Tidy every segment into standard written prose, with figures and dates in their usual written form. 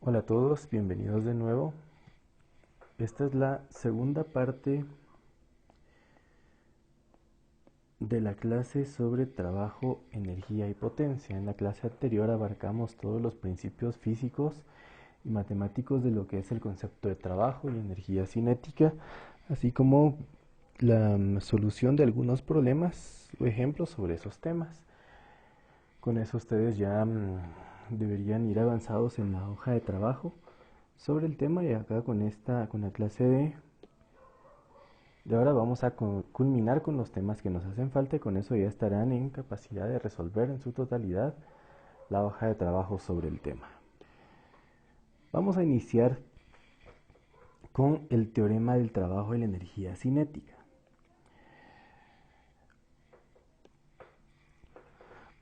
Hola a todos, bienvenidos de nuevo. Esta es la segunda parte de la clase sobre trabajo, energía y potencia. En la clase anterior abarcamos todos los principios físicos y matemáticos de lo que es el concepto de trabajo y energía cinética, así como la solución de algunos problemas o ejemplos sobre esos temas. Con eso ustedes ya deberían ir avanzados en la hoja de trabajo sobre el tema, y acá con la clase de ahora vamos a culminar con los temas que nos hacen falta, y con eso ya estarán en capacidad de resolver en su totalidad la hoja de trabajo sobre el tema. Vamos a iniciar con el teorema del trabajo y la energía cinética.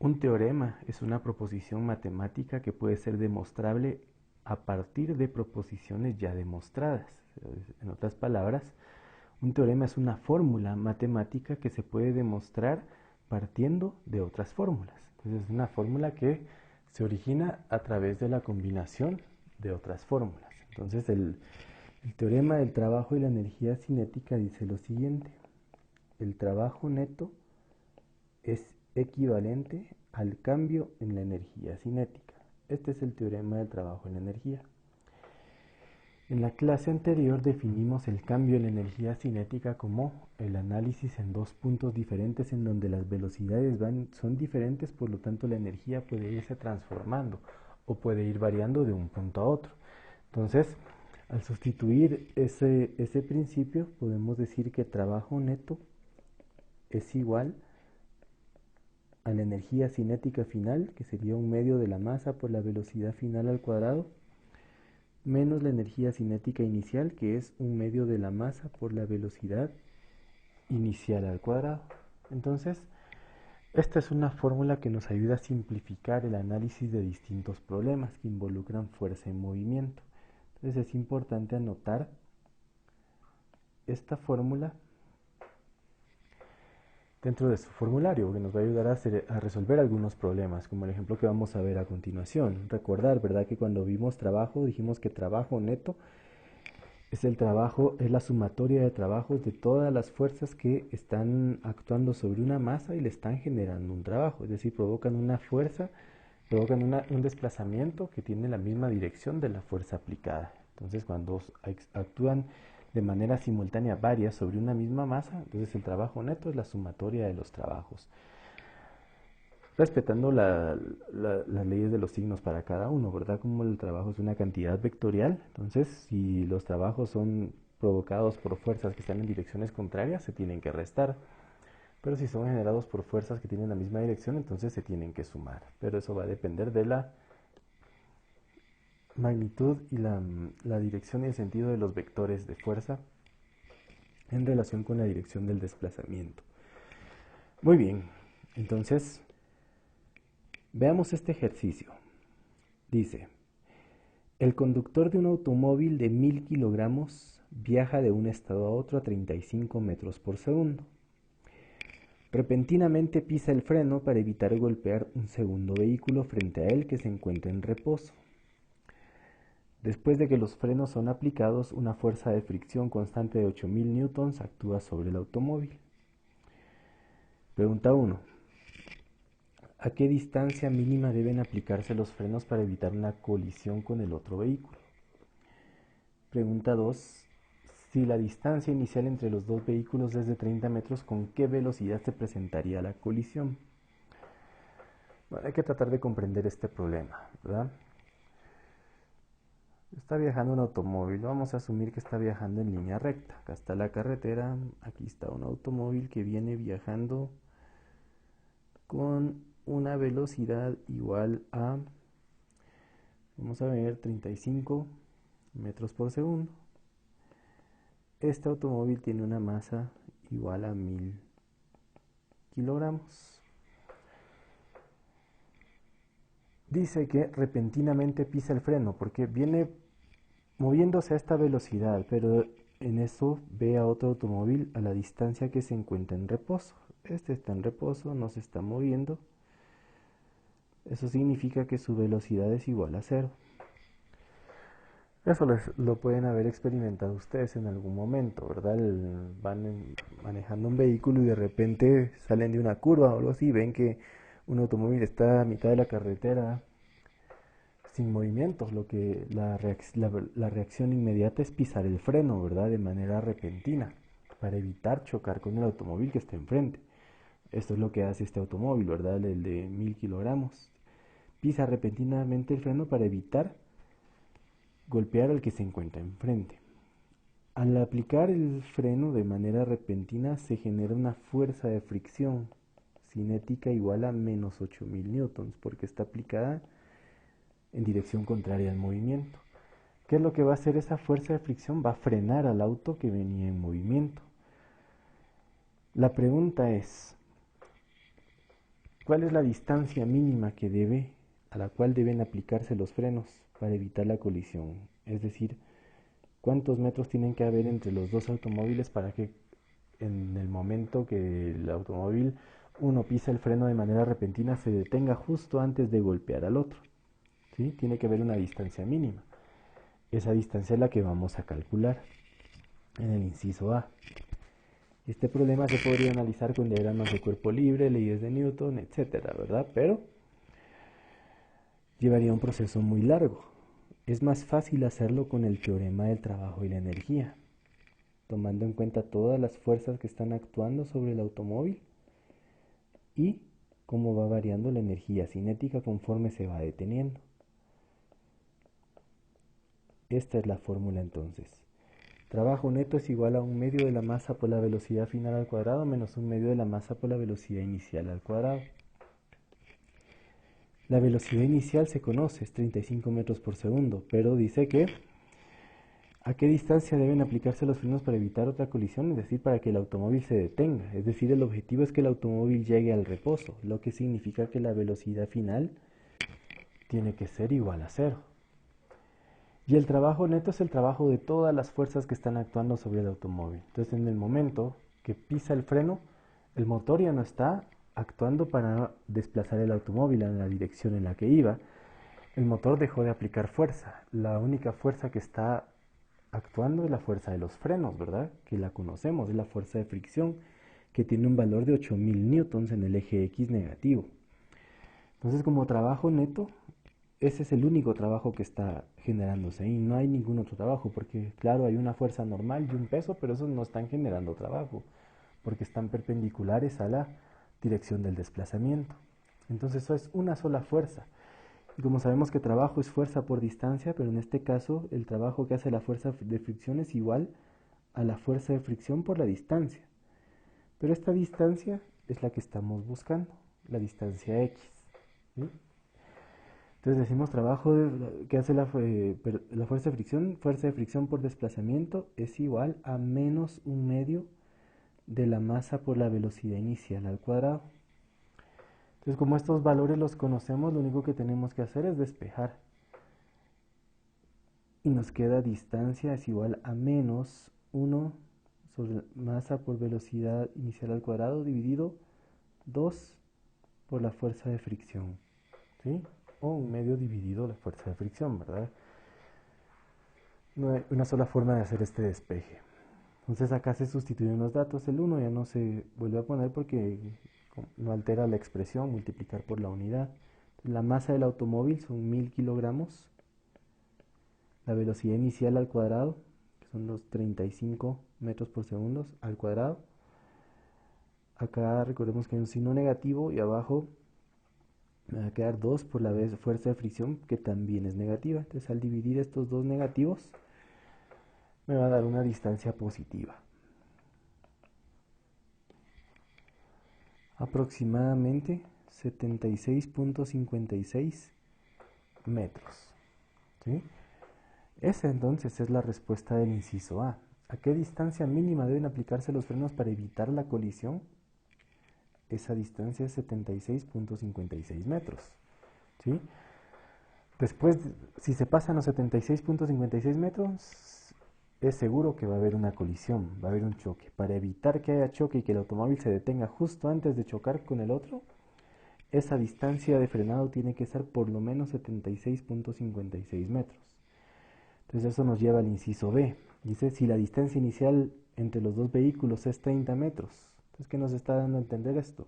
Un teorema es una proposición matemática que puede ser demostrable a partir de proposiciones ya demostradas. En otras palabras, un teorema es una fórmula matemática que se puede demostrar partiendo de otras fórmulas. Entonces es una fórmula que se origina a través de la combinación de otras fórmulas. Entonces el teorema del trabajo y la energía cinética dice lo siguiente: el trabajo neto es equivalente al cambio en la energía cinética. Este es el teorema del trabajo en la energía. En la clase anterior definimos el cambio en la energía cinética como el análisis en dos puntos diferentes en donde las velocidades son diferentes, por lo tanto la energía puede irse transformando o puede ir variando de un punto a otro. Entonces, al sustituir ese principio, podemos decir que trabajo neto es igual a la energía cinética final, que sería un medio de la masa por la velocidad final al cuadrado, menos la energía cinética inicial, que es un medio de la masa por la velocidad inicial al cuadrado. Entonces, esta es una fórmula que nos ayuda a simplificar el análisis de distintos problemas que involucran fuerza y movimiento. Entonces es importante anotar esta fórmula dentro de su formulario, que nos va a ayudar a resolver algunos problemas, como el ejemplo que vamos a ver a continuación. Recordar, ¿verdad?, que cuando vimos trabajo dijimos que trabajo neto es el trabajo, es la sumatoria de trabajos de todas las fuerzas que están actuando sobre una masa y le están generando un trabajo, es decir, provocan una fuerza, provocan un desplazamiento que tiene la misma dirección de la fuerza aplicada. Entonces, cuando actúan de manera simultánea varias sobre una misma masa, entonces el trabajo neto es la sumatoria de los trabajos, respetando las leyes de los signos para cada uno, ¿verdad? Como el trabajo es una cantidad vectorial, entonces si los trabajos son provocados por fuerzas que están en direcciones contrarias, se tienen que restar. Pero si son generados por fuerzas que tienen la misma dirección, entonces se tienen que sumar. Pero eso va a depender de la magnitud y la dirección y el sentido de los vectores de fuerza en relación con la dirección del desplazamiento. Muy bien, entonces veamos este ejercicio. Dice: el conductor de un automóvil de 1000 kilogramos viaja de un estado a otro a 35 metros por segundo. Repentinamente pisa el freno para evitar golpear un segundo vehículo frente a él que se encuentra en reposo. Después de que los frenos son aplicados, una fuerza de fricción constante de 8000 newtons actúa sobre el automóvil. Pregunta 1. ¿A qué distancia mínima deben aplicarse los frenos para evitar una colisión con el otro vehículo? Pregunta 2. Si la distancia inicial entre los dos vehículos es de 30 metros, ¿con qué velocidad se presentaría la colisión? Bueno, hay que tratar de comprender este problema, ¿verdad? Está viajando un automóvil, vamos a asumir que está viajando en línea recta. Acá está la carretera, aquí está un automóvil que viene viajando con una velocidad igual a, vamos a ver, 35 metros por segundo. Este automóvil tiene una masa igual a 1000 kilogramos. Dice que repentinamente pisa el freno porque viene moviéndose a esta velocidad, pero en eso ve a otro automóvil a la distancia que se encuentra en reposo. Este está en reposo, no se está moviendo. Eso significa que su velocidad es igual a cero. Eso lo pueden haber experimentado ustedes en algún momento, ¿verdad? Manejando un vehículo y de repente salen de una curva o algo así, ven que un automóvil está a mitad de la carretera sin movimientos, lo que la reacción inmediata es pisar el freno, ¿verdad? De manera repentina, para evitar chocar con el automóvil que está enfrente. Esto es lo que hace este automóvil, ¿verdad? El de 1000 kilogramos. Pisa repentinamente el freno para evitar golpear al que se encuentra enfrente. Al aplicar el freno de manera repentina se genera una fuerza de fricción cinética igual a menos 8000 newtons porque está aplicada en dirección contraria al movimiento. ¿Qué es lo que va a hacer esa fuerza de fricción? Va a frenar al auto que venía en movimiento. La pregunta es, ¿cuál es la distancia mínima a la cual deben aplicarse los frenos para evitar la colisión? Es decir, ¿cuántos metros tienen que haber entre los dos automóviles para que en el momento que el automóvil uno pisa el freno de manera repentina se detenga justo antes de golpear al otro? ¿Sí? Tiene que haber una distancia mínima. Esa distancia es la que vamos a calcular en el inciso A. Este problema se podría analizar con diagramas de cuerpo libre, leyes de Newton, etcétera, ¿verdad? Pero llevaría un proceso muy largo. Es más fácil hacerlo con el teorema del trabajo y la energía, tomando en cuenta todas las fuerzas que están actuando sobre el automóvil y cómo va variando la energía cinética conforme se va deteniendo. Esta es la fórmula entonces. Trabajo neto es igual a 1/2 de la masa por la velocidad final al cuadrado menos 1/2 de la masa por la velocidad inicial al cuadrado. La velocidad inicial se conoce, es 35 metros por segundo, pero dice que ¿a qué distancia deben aplicarse los frenos para evitar otra colisión? Es decir, para que el automóvil se detenga. Es decir, el objetivo es que el automóvil llegue al reposo, lo que significa que la velocidad final tiene que ser igual a cero. Y el trabajo neto es el trabajo de todas las fuerzas que están actuando sobre el automóvil. Entonces, en el momento que pisa el freno, el motor ya no está actuando para desplazar el automóvil en la dirección en la que iba. El motor dejó de aplicar fuerza. La única fuerza que está actuando es la fuerza de los frenos, ¿verdad? Que la conocemos, es la fuerza de fricción, que tiene un valor de 8000 newtons en el eje X negativo. Entonces, como trabajo neto, ese es el único trabajo que está generándose y no hay ningún otro trabajo, porque claro, hay una fuerza normal y un peso, pero esos no están generando trabajo, porque están perpendiculares a la dirección del desplazamiento. Entonces eso es una sola fuerza. Y como sabemos que trabajo es fuerza por distancia, pero en este caso el trabajo que hace la fuerza de fricción es igual a la fuerza de fricción por la distancia. Pero esta distancia es la que estamos buscando, la distancia X. ¿Sí? Entonces decimos trabajo que hace la fuerza de fricción por desplazamiento es igual a menos 1/2 de la masa por la velocidad inicial al cuadrado. Entonces como estos valores los conocemos, lo único que tenemos que hacer es despejar. Y nos queda distancia es igual a menos 1 sobre masa por velocidad inicial al cuadrado dividido 2 por la fuerza de fricción. ¿Sí? O 1/2 dividido la fuerza de fricción, ¿verdad? No hay una sola forma de hacer este despeje. Entonces acá se sustituyen los datos, el 1 ya no se vuelve a poner porque no altera la expresión, multiplicar por la unidad. La masa del automóvil son 1000 kilogramos, la velocidad inicial al cuadrado, que son los 35 metros por segundo al cuadrado. Acá recordemos que hay un signo negativo y abajo me va a quedar 2 por la fuerza de fricción que también es negativa. Entonces al dividir estos dos negativos me va a dar una distancia positiva. Aproximadamente 76.56 metros. ¿Sí? Esa entonces es la respuesta del inciso A. ¿A qué distancia mínima deben aplicarse los frenos para evitar la colisión? Esa distancia es 76.56 metros. ¿Sí? Después, si se pasan los 76.56 metros, es seguro que va a haber una colisión, va a haber un choque. Para evitar que haya choque y que el automóvil se detenga justo antes de chocar con el otro, esa distancia de frenado tiene que ser por lo menos 76.56 metros. Entonces eso nos lleva al inciso B. Dice, si la distancia inicial entre los dos vehículos es 30 metros. Entonces, ¿qué nos está dando a entender esto?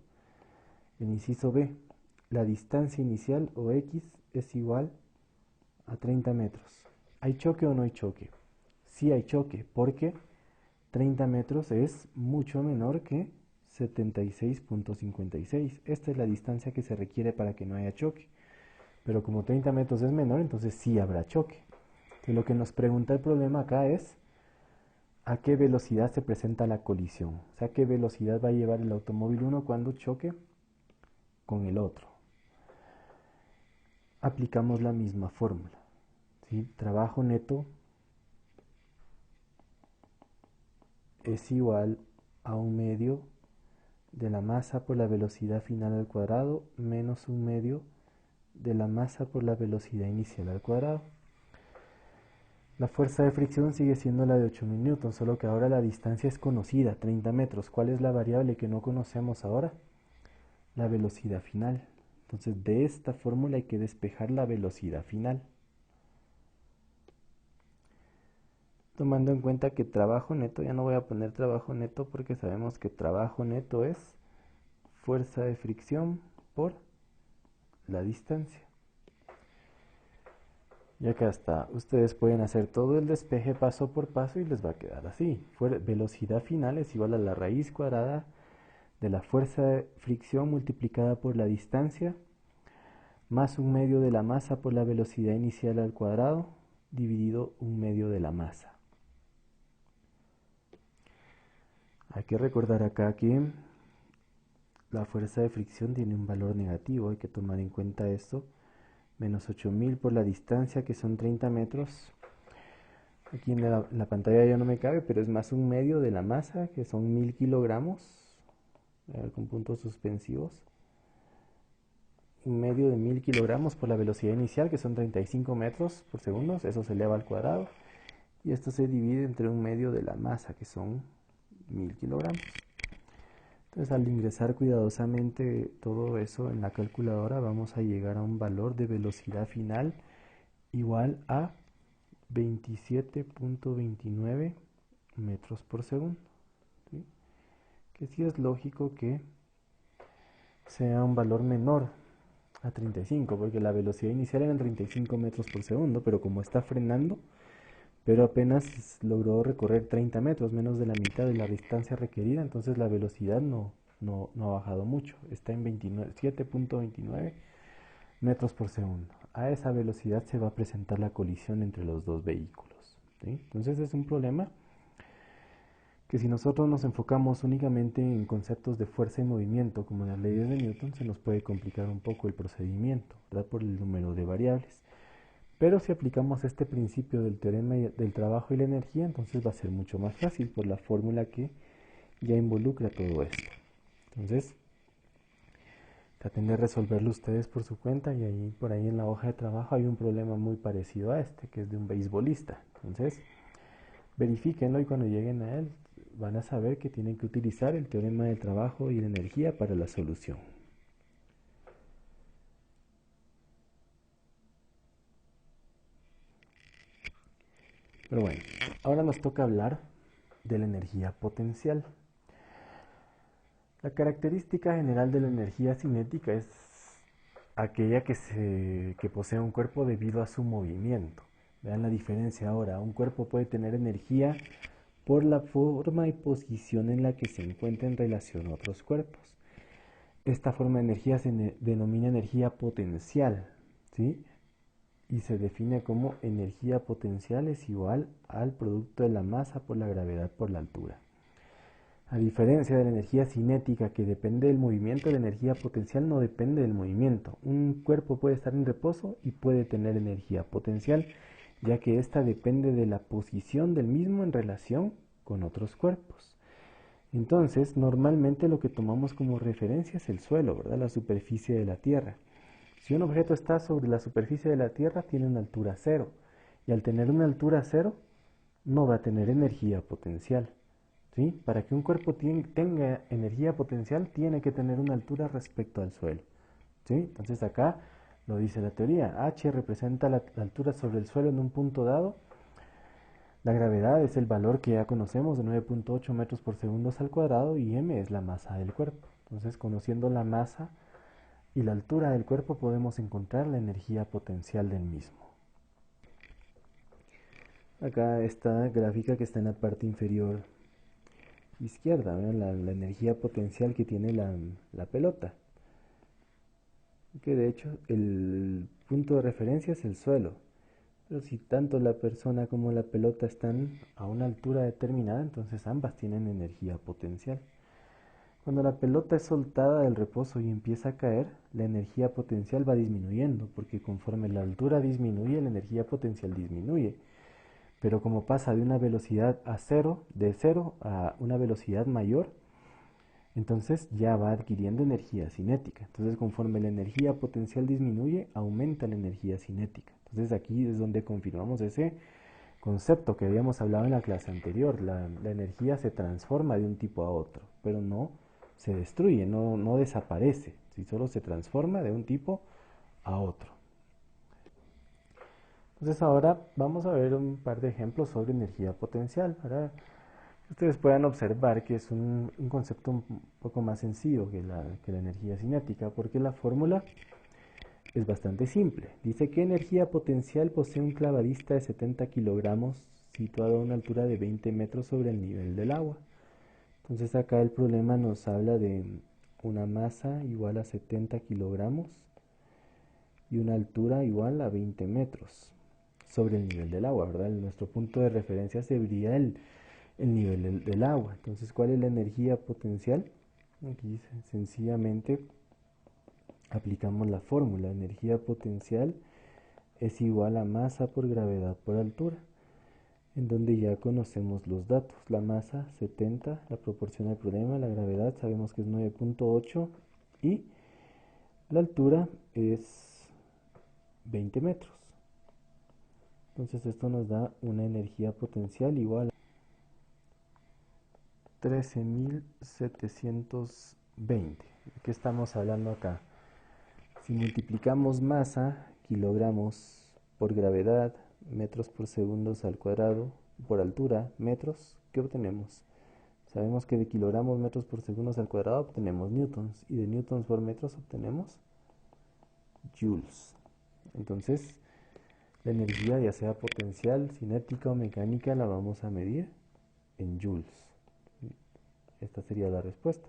El inciso B, la distancia inicial o X es igual a 30 metros. ¿Hay choque o no hay choque? Sí hay choque, porque 30 metros es mucho menor que 76.56. Esta es la distancia que se requiere para que no haya choque. Pero como 30 metros es menor, entonces sí habrá choque. Entonces lo que nos pregunta el problema acá es a qué velocidad se presenta la colisión. O sea, qué velocidad va a llevar el automóvil 1 cuando choque con el otro. Aplicamos la misma fórmula, ¿sí? Trabajo neto es igual a 1/2 de la masa por la velocidad final al cuadrado menos 1/2 de la masa por la velocidad inicial al cuadrado. La fuerza de fricción sigue siendo la de 8000 newtons, solo que ahora la distancia es conocida, 30 metros. ¿Cuál es la variable que no conocemos ahora? La velocidad final. Entonces de esta fórmula hay que despejar la velocidad final. Tomando en cuenta que trabajo neto, ya no voy a poner trabajo neto porque sabemos que trabajo neto es fuerza de fricción por la distancia. Y acá está, ustedes pueden hacer todo el despeje paso por paso y les va a quedar así. Velocidad final es igual a la raíz cuadrada de la fuerza de fricción multiplicada por la distancia más 1/2 de la masa por la velocidad inicial al cuadrado dividido 1/2 de la masa. Hay que recordar acá que la fuerza de fricción tiene un valor negativo, hay que tomar en cuenta esto. Menos 8000 por la distancia, que son 30 metros. Aquí en la pantalla ya no me cabe, pero es más 1/2 de la masa, que son 1000 kilogramos. A ver, con puntos suspensivos. 1/2 de 1000 kilogramos por la velocidad inicial, que son 35 metros por segundo. Eso se eleva al cuadrado. Y esto se divide entre 1/2 de la masa, que son 1000 kilogramos. Entonces, al ingresar cuidadosamente todo eso en la calculadora, vamos a llegar a un valor de velocidad final igual a 27.29 metros por segundo. ¿Sí? Que sí es lógico que sea un valor menor a 35, porque la velocidad inicial eran 35 metros por segundo, pero como está frenando, pero apenas logró recorrer 30 metros, menos de la mitad de la distancia requerida, entonces la velocidad no ha bajado mucho, está en 7.29 metros por segundo. A esa velocidad se va a presentar la colisión entre los dos vehículos, ¿sí? Entonces es un problema que si nosotros nos enfocamos únicamente en conceptos de fuerza y movimiento, como las leyes de Newton, se nos puede complicar un poco el procedimiento, ¿verdad? Por el número de variables. Pero si aplicamos este principio del teorema del trabajo y la energía, entonces va a ser mucho más fácil por la fórmula que ya involucra todo esto. Entonces, traten de resolverlo ustedes por su cuenta y ahí por ahí en la hoja de trabajo hay un problema muy parecido a este, que es de un beisbolista. Entonces, verifíquenlo y cuando lleguen a él van a saber que tienen que utilizar el teorema del trabajo y la energía para la solución. Pero bueno, ahora nos toca hablar de la energía potencial. La característica general de la energía cinética es aquella que posee un cuerpo debido a su movimiento. Vean la diferencia ahora. Un cuerpo puede tener energía por la forma y posición en la que se encuentra en relación a otros cuerpos. Esta forma de energía se denomina energía potencial, ¿sí? Y se define como energía potencial es igual al producto de la masa por la gravedad por la altura. A diferencia de la energía cinética que depende del movimiento, la energía potencial no depende del movimiento. Un cuerpo puede estar en reposo y puede tener energía potencial, ya que ésta depende de la posición del mismo en relación con otros cuerpos. Entonces, normalmente lo que tomamos como referencia es el suelo, ¿verdad? La superficie de la Tierra. Si un objeto está sobre la superficie de la Tierra, tiene una altura cero. Y al tener una altura cero, no va a tener energía potencial. ¿Sí? Para que un cuerpo tenga energía potencial, tiene que tener una altura respecto al suelo. ¿Sí? Entonces acá lo dice la teoría. H representa la altura sobre el suelo en un punto dado. La gravedad es el valor que ya conocemos de 9.8 metros por segundo al cuadrado y m es la masa del cuerpo. Entonces, conociendo la masa y la altura del cuerpo podemos encontrar la energía potencial del mismo. Acá esta gráfica que está en la parte inferior izquierda, la energía potencial que tiene la pelota. Que de hecho el punto de referencia es el suelo. Pero si tanto la persona como la pelota están a una altura determinada, entonces ambas tienen energía potencial. Cuando la pelota es soltada del reposo y empieza a caer, la energía potencial va disminuyendo, porque conforme la altura disminuye, la energía potencial disminuye. Pero como pasa de una velocidad a cero, de cero a una velocidad mayor, entonces ya va adquiriendo energía cinética. Entonces conforme la energía potencial disminuye, aumenta la energía cinética. Entonces aquí es donde confirmamos ese concepto que habíamos hablado en la clase anterior. La energía se transforma de un tipo a otro, pero no se destruye, no desaparece, si solo se transforma de un tipo a otro. Entonces ahora vamos a ver un par de ejemplos sobre energía potencial para que ustedes puedan observar que es un concepto un poco más sencillo que la energía cinética, porque la fórmula es bastante simple. Dice que energía potencial posee un clavadista de 70 kilogramos situado a una altura de 20 metros sobre el nivel del agua. Entonces acá el problema nos habla de una masa igual a 70 kilogramos y una altura igual a 20 metros sobre el nivel del agua, ¿verdad? Nuestro punto de referencia sería el nivel del agua. Entonces, ¿cuál es la energía potencial? Aquí sencillamente aplicamos la fórmula. Energía potencial es igual a masa por gravedad por altura, en donde ya conocemos los datos. La masa 70, la proporción del problema, la gravedad sabemos que es 9.8 y la altura es 20 metros. Entonces esto nos da una energía potencial igual a 13.720. ¿De qué estamos hablando acá? Si multiplicamos masa, kilogramos por gravedad, metros por segundos al cuadrado, por altura, metros, ¿qué obtenemos? Sabemos que de kilogramos metros por segundos al cuadrado obtenemos newtons y de newtons por metros obtenemos joules. Entonces, la energía, ya sea potencial, cinética o mecánica, la vamos a medir en joules. Esta sería la respuesta.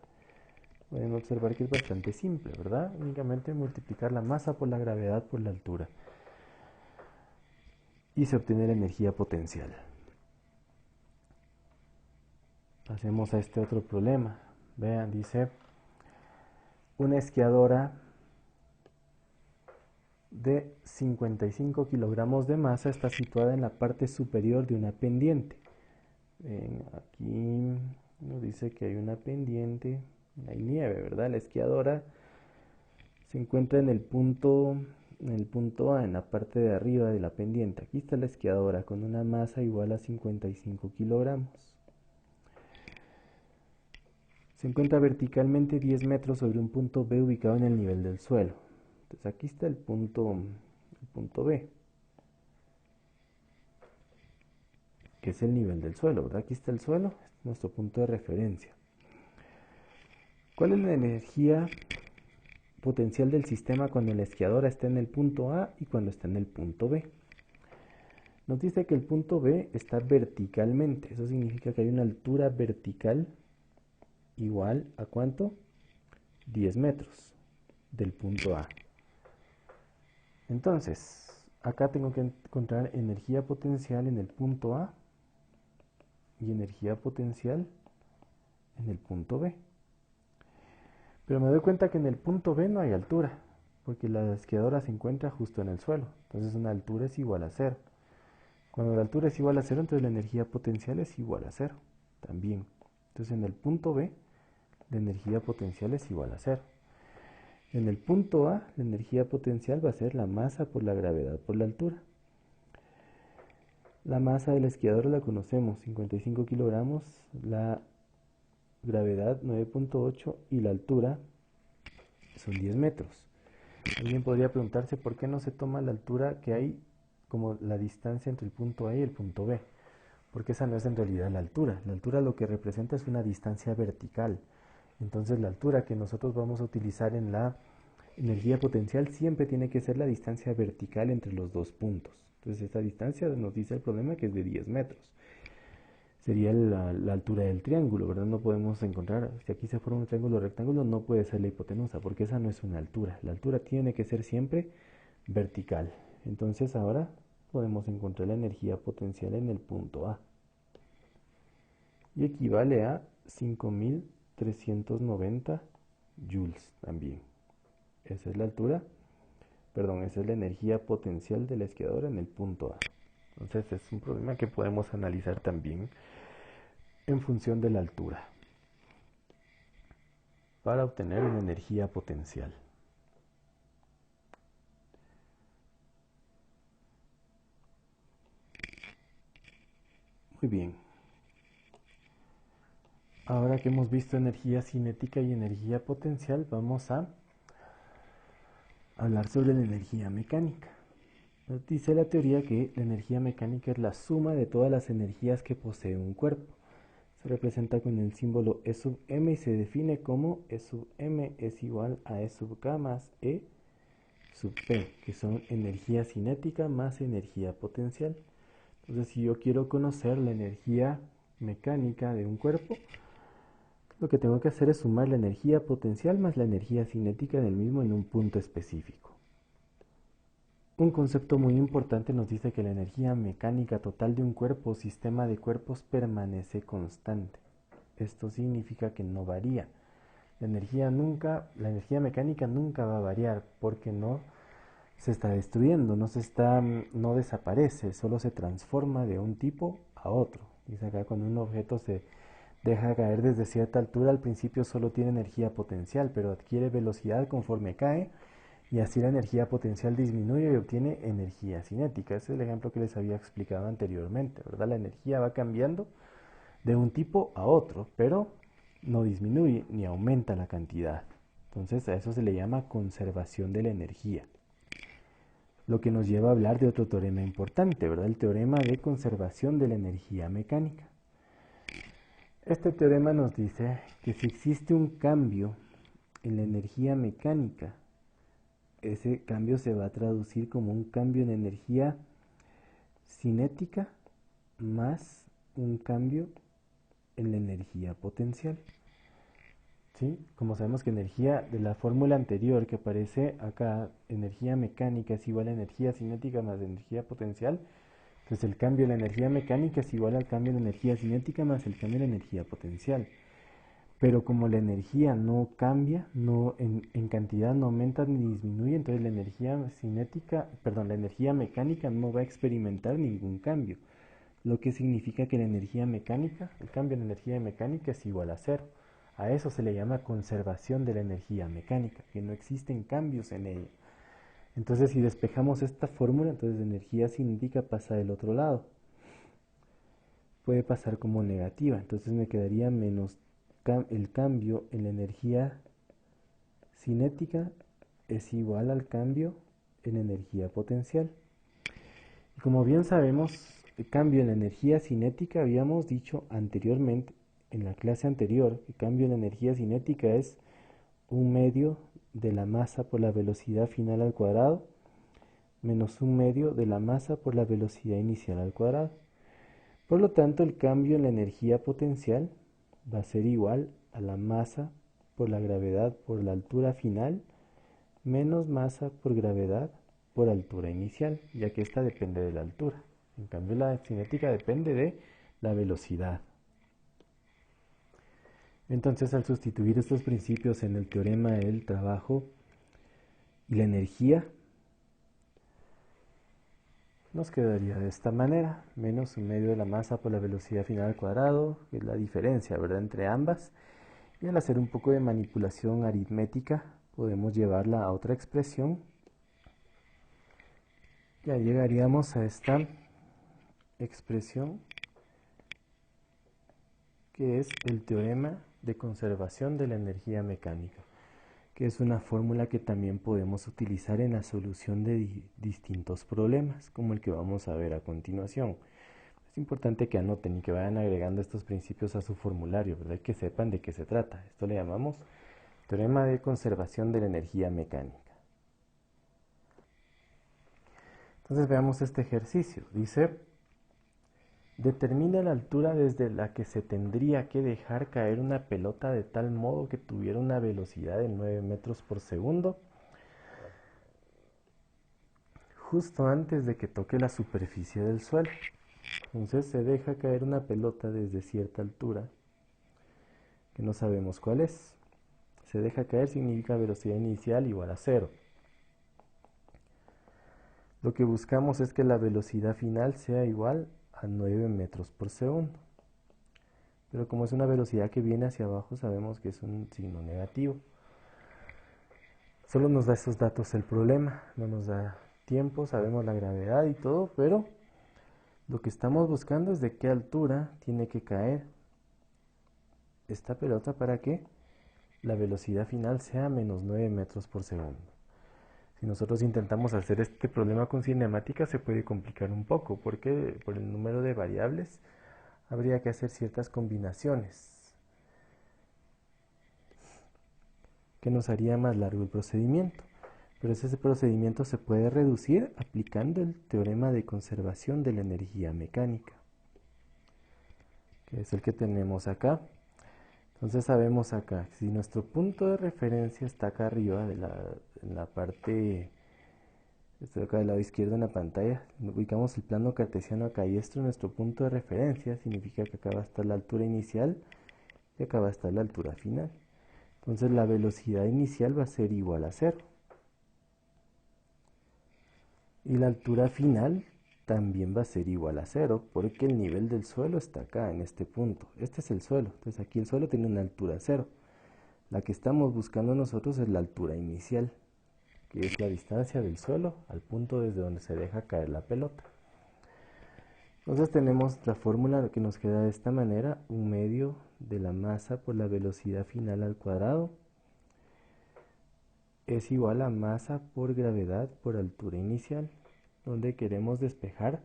Pueden observar que es bastante simple, ¿verdad? Únicamente multiplicar la masa por la gravedad por la altura. Y se obtiene la energía potencial. Pasemos a este otro problema. Vean, dice, una esquiadora de 55 kilogramos de masa está situada en la parte superior de una pendiente. Aquí nos dice que hay una pendiente, hay nieve, ¿verdad? La esquiadora se encuentra en el punto A, en la parte de arriba de la pendiente. Aquí está la esquiadora con una masa igual a 55 kilogramos. Se encuentra verticalmente 10 metros sobre un punto B ubicado en el nivel del suelo. Entonces aquí está el punto B, que es el nivel del suelo, ¿verdad? Aquí está el suelo, este es nuestro punto de referencia. ¿Cuál es la energía potencial del sistema cuando la esquiadora está en el punto A y cuando está en el punto B? Nos dice que el punto B está verticalmente, eso significa que hay una altura vertical igual a ¿cuánto? 10 metros del punto A. Entonces, acá tengo que encontrar energía potencial en el punto A y energía potencial en el punto B. Pero me doy cuenta que en el punto B no hay altura, porque la esquiadora se encuentra justo en el suelo. Entonces una altura es igual a 0. Cuando la altura es igual a 0, entonces la energía potencial es igual a 0 también. Entonces en el punto B, la energía potencial es igual a 0. En el punto A, la energía potencial va a ser la masa por la gravedad por la altura. La masa de la esquiadora la conocemos, 55 kilogramos, la gravedad 9.8 y la altura son 10 metros. Alguien podría preguntarse por qué no se toma la altura que hay como la distancia entre el punto A y el punto B. porque esa no es en realidad la altura. La altura lo que representa es una distancia vertical. Entonces la altura que nosotros vamos a utilizar en la energía potencial siempre tiene que ser la distancia vertical entre los dos puntos. Entonces esta distancia nos dice el problema que es de 10 metros. Sería la altura del triángulo, ¿verdad? No podemos encontrar, si aquí se forma un triángulo rectángulo, no puede ser la hipotenusa, porque esa no es una altura. La altura tiene que ser siempre vertical. Entonces ahora podemos encontrar la energía potencial en el punto A. Y equivale a 5390 joules también. Esa es la altura, perdón, esa es la energía potencial de la esquiadora en el punto A. Entonces es un problema que podemos analizar también en función de la altura para obtener una energía potencial. Muy bien. Ahora que hemos visto energía cinética y energía potencial, vamos a hablar sobre la energía mecánica. Nos dice la teoría que la energía mecánica es la suma de todas las energías que posee un cuerpo. Se representa con el símbolo E sub m y se define como E sub m es igual a E sub k más E sub p, que son energía cinética más energía potencial. Entonces, si yo quiero conocer la energía mecánica de un cuerpo, lo que tengo que hacer es sumar la energía potencial más la energía cinética del mismo en un punto específico. Un concepto muy importante nos dice que la energía mecánica total de un cuerpo o sistema de cuerpos permanece constante. Esto significa que no varía. La energía mecánica nunca va a variar porque no se está destruyendo, no desaparece, solo se transforma de un tipo a otro. Dice acá, cuando un objeto se deja caer desde cierta altura, al principio solo tiene energía potencial, pero adquiere velocidad conforme cae, y así la energía potencial disminuye y obtiene energía cinética. Ese es el ejemplo que les había explicado anteriormente, ¿verdad? La energía va cambiando de un tipo a otro, pero no disminuye ni aumenta la cantidad. Entonces a eso se le llama conservación de la energía. Lo que nos lleva a hablar de otro teorema importante, ¿verdad? El teorema de conservación de la energía mecánica. Este teorema nos dice que si existe un cambio en la energía mecánica, ese cambio se va a traducir como un cambio en energía cinética más un cambio en la energía potencial. ¿Sí? Como sabemos que energía de la fórmula anterior que aparece acá, energía mecánica es igual a energía cinética más energía potencial, entonces el cambio en la energía mecánica es igual al cambio en la energía cinética más el cambio en la energía potencial. Pero como la energía no cambia, en cantidad no aumenta ni disminuye, entonces la energía mecánica no va a experimentar ningún cambio. Lo que significa que la energía mecánica, el cambio en la energía mecánica es igual a cero. A eso se le llama conservación de la energía mecánica, que no existen cambios en ella. Entonces, si despejamos esta fórmula, entonces la energía cinética pasa del otro lado. Puede pasar como negativa, entonces me quedaría menos el cambio en la energía cinética es igual al cambio en energía potencial. Y como bien sabemos, el cambio en la energía cinética, habíamos dicho anteriormente, en la clase anterior, el cambio en la energía cinética es 1/2 de la masa por la velocidad final al cuadrado menos 1/2 de la masa por la velocidad inicial al cuadrado. Por lo tanto, el cambio en la energía potencial va a ser igual a la masa por la gravedad por la altura final menos masa por gravedad por altura inicial, ya que esta depende de la altura. En cambio, la cinética depende de la velocidad. Entonces, al sustituir estos principios en el teorema del trabajo y la energía, nos quedaría de esta manera, menos 1/2 de la masa por la velocidad final al cuadrado, que es la diferencia, ¿verdad?, entre ambas. Y al hacer un poco de manipulación aritmética, podemos llevarla a otra expresión. Ya llegaríamos a esta expresión, que es el teorema de conservación de la energía mecánica, que es una fórmula que también podemos utilizar en la solución de distintos problemas, como el que vamos a ver a continuación. Es importante que anoten y que vayan agregando estos principios a su formulario, ¿verdad? Y que sepan de qué se trata. Esto le llamamos teorema de conservación de la energía mecánica. Entonces veamos este ejercicio. Dice, determina la altura desde la que se tendría que dejar caer una pelota de tal modo que tuviera una velocidad de 9 metros por segundo justo antes de que toque la superficie del suelo. Entonces se deja caer una pelota desde cierta altura, que no sabemos cuál es. Se deja caer significa velocidad inicial igual a 0. Lo que buscamos es que la velocidad final sea igual a 9 metros por segundo. Pero como es una velocidad que viene hacia abajo, sabemos que es un signo negativo. Solo nos da esos datos el problema, no nos da tiempo, sabemos la gravedad y todo, pero lo que estamos buscando es de qué altura tiene que caer esta pelota para que la velocidad final sea menos 9 metros por segundo. Si nosotros intentamos hacer este problema con cinemática se puede complicar un poco, porque por el número de variables habría que hacer ciertas combinaciones que nos haría más largo el procedimiento. Pero ese procedimiento se puede reducir aplicando el teorema de conservación de la energía mecánica, que es el que tenemos acá. Entonces sabemos acá, si nuestro punto de referencia está acá arriba, en la parte, estoy acá del lado izquierdo en la pantalla, ubicamos el plano cartesiano acá y esto es nuestro punto de referencia, significa que acá va a estar la altura inicial y acá va a estar la altura final. Entonces la velocidad inicial va a ser igual a 0. Y la altura final también va a ser igual a 0, porque el nivel del suelo está acá, en este punto. Este es el suelo, entonces aquí el suelo tiene una altura 0. La que estamos buscando nosotros es la altura inicial, que es la distancia del suelo al punto desde donde se deja caer la pelota. Entonces tenemos la fórmula que nos queda de esta manera, 1/2 de la masa por la velocidad final al cuadrado es igual a masa por gravedad por altura inicial, donde queremos despejar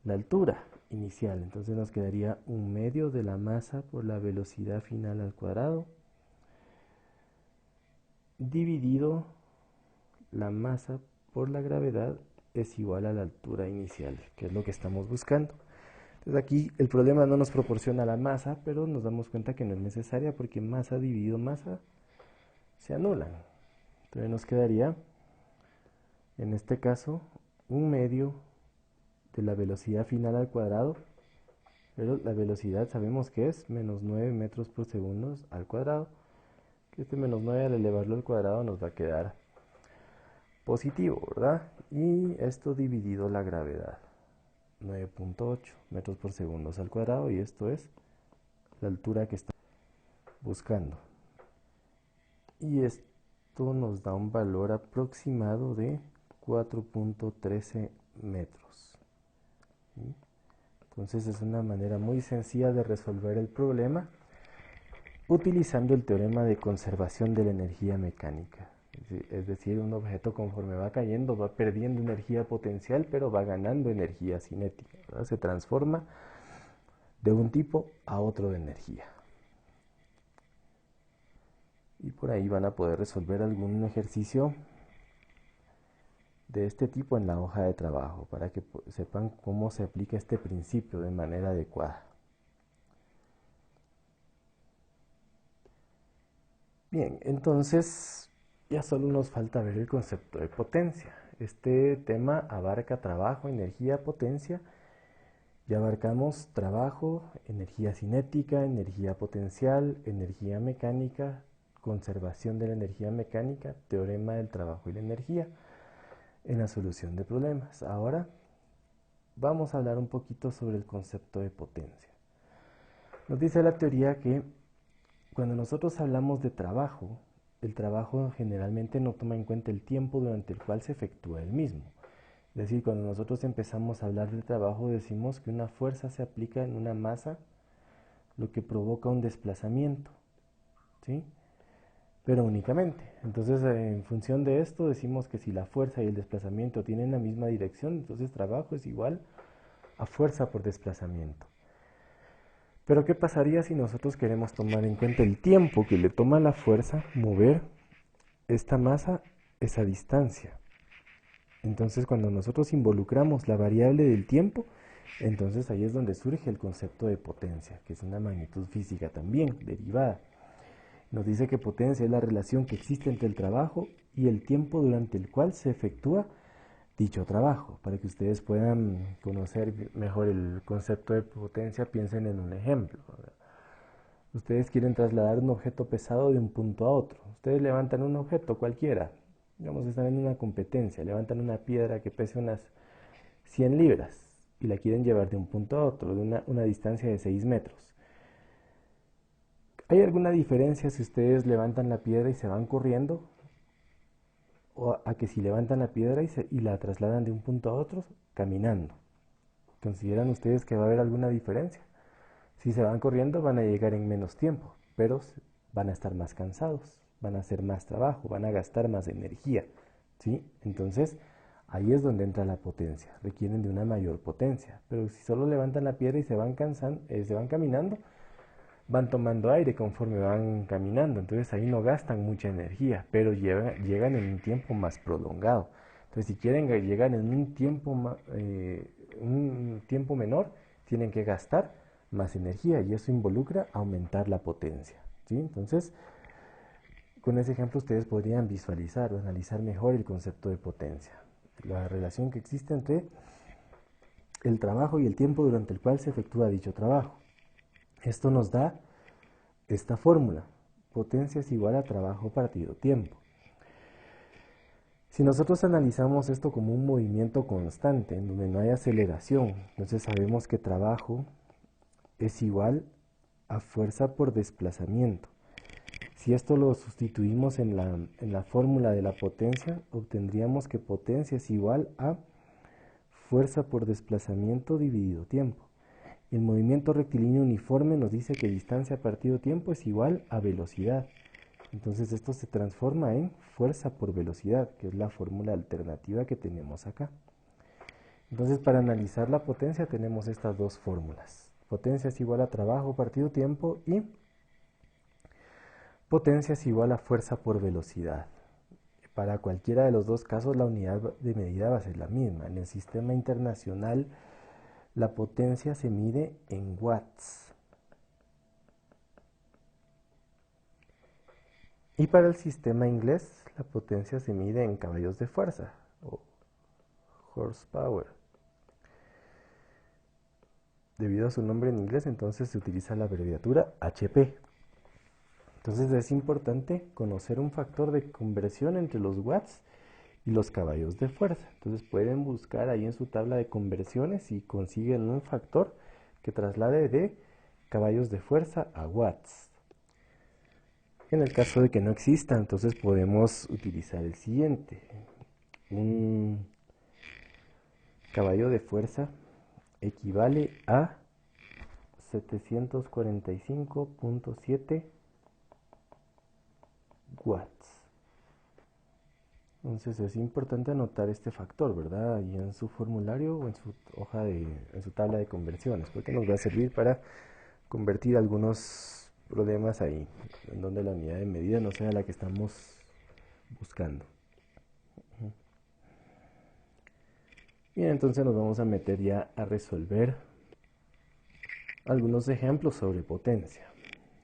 la altura inicial. Entonces nos quedaría 1/2 de la masa por la velocidad final al cuadrado dividido la masa por la gravedad es igual a la altura inicial, que es lo que estamos buscando. Entonces aquí el problema no nos proporciona la masa, pero nos damos cuenta que no es necesaria porque masa dividido masa se anulan. Entonces nos quedaría, en este caso, 1/2 de la velocidad final al cuadrado, pero la velocidad sabemos que es menos 9 metros por segundo al cuadrado, que este menos 9 al elevarlo al cuadrado nos va a quedar positivo, ¿verdad? Y esto dividido la gravedad, 9.8 metros por segundo al cuadrado, y esto es la altura que estamos buscando. Y esto nos da un valor aproximado de 4.13 metros. ¿Sí? Entonces es una manera muy sencilla de resolver el problema utilizando el teorema de conservación de la energía mecánica. Es decir, un objeto conforme va cayendo va perdiendo energía potencial, pero va ganando energía cinética, ¿verdad? Se transforma de un tipo a otro de energía. Y por ahí van a poder resolver algún ejercicio de este tipo en la hoja de trabajo, para que sepan cómo se aplica este principio de manera adecuada. Bien, entonces ya solo nos falta ver el concepto de potencia. Este tema abarca trabajo, energía, potencia. Ya abarcamos trabajo, energía cinética, energía potencial, energía mecánica, conservación de la energía mecánica, teorema del trabajo y la energía en la solución de problemas. Ahora vamos a hablar un poquito sobre el concepto de potencia. Nos dice la teoría que cuando nosotros hablamos de trabajo, el trabajo generalmente no toma en cuenta el tiempo durante el cual se efectúa el mismo. Es decir, cuando nosotros empezamos a hablar del trabajo, decimos que una fuerza se aplica en una masa, lo que provoca un desplazamiento, ¿sí? Pero únicamente. Entonces, en función de esto, decimos que si la fuerza y el desplazamiento tienen la misma dirección, entonces trabajo es igual a fuerza por desplazamiento. Pero ¿qué pasaría si nosotros queremos tomar en cuenta el tiempo que le toma a la fuerza mover esta masa esa distancia? Entonces, cuando nosotros involucramos la variable del tiempo, entonces ahí es donde surge el concepto de potencia, que es una magnitud física también, derivada. Nos dice que potencia es la relación que existe entre el trabajo y el tiempo durante el cual se efectúa dicho trabajo. Para que ustedes puedan conocer mejor el concepto de potencia, piensen en un ejemplo. Ustedes quieren trasladar un objeto pesado de un punto a otro. Ustedes levantan un objeto cualquiera, digamos, están en una competencia, levantan una piedra que pese unas 100 libras y la quieren llevar de un punto a otro, de una distancia de 6 metros. ¿Hay alguna diferencia si ustedes levantan la piedra y se van corriendo? ¿O a que si levantan la piedra y la trasladan de un punto a otro caminando? ¿Consideran ustedes que va a haber alguna diferencia? Si se van corriendo van a llegar en menos tiempo, pero van a estar más cansados, van a hacer más trabajo, van a gastar más energía, ¿sí? Entonces, ahí es donde entra la potencia, requieren de una mayor potencia. Pero si solo levantan la piedra y se van caminando, van tomando aire conforme van caminando, entonces ahí no gastan mucha energía, pero llegan en un tiempo más prolongado. Entonces, si quieren llegar en un tiempo menor, tienen que gastar más energía y eso involucra aumentar la potencia, ¿sí? Entonces, con ese ejemplo ustedes podrían visualizar o analizar mejor el concepto de potencia, la relación que existe entre el trabajo y el tiempo durante el cual se efectúa dicho trabajo. Esto nos da esta fórmula: potencia es igual a trabajo partido tiempo. Si nosotros analizamos esto como un movimiento constante, en donde no hay aceleración, entonces sabemos que trabajo es igual a fuerza por desplazamiento. Si esto lo sustituimos en la fórmula de la potencia, obtendríamos que potencia es igual a fuerza por desplazamiento dividido tiempo. El movimiento rectilíneo uniforme nos dice que distancia partido tiempo es igual a velocidad. Entonces esto se transforma en fuerza por velocidad, que es la fórmula alternativa que tenemos acá. Entonces, para analizar la potencia tenemos estas dos fórmulas. Potencia es igual a trabajo partido tiempo y potencia es igual a fuerza por velocidad. Para cualquiera de los dos casos la unidad de medida va a ser la misma. En el sistema internacional la potencia se mide en watts. Y para el sistema inglés la potencia se mide en caballos de fuerza o horsepower. Debido a su nombre en inglés, entonces se utiliza la abreviatura HP. Entonces es importante conocer un factor de conversión entre los watts y los caballos de fuerza. Entonces pueden buscar ahí en su tabla de conversiones y consiguen un factor que traslade de caballos de fuerza a watts. En el caso de que no exista, entonces podemos utilizar el siguiente. Un caballo de fuerza equivale a 745.7 watts. Entonces es importante anotar este factor, ¿verdad? Ahí en su formulario o en su en su tabla de conversiones, porque nos va a servir para convertir algunos problemas ahí, en donde la unidad de medida no sea la que estamos buscando. Bien, entonces nos vamos a meter ya a resolver algunos ejemplos sobre potencia.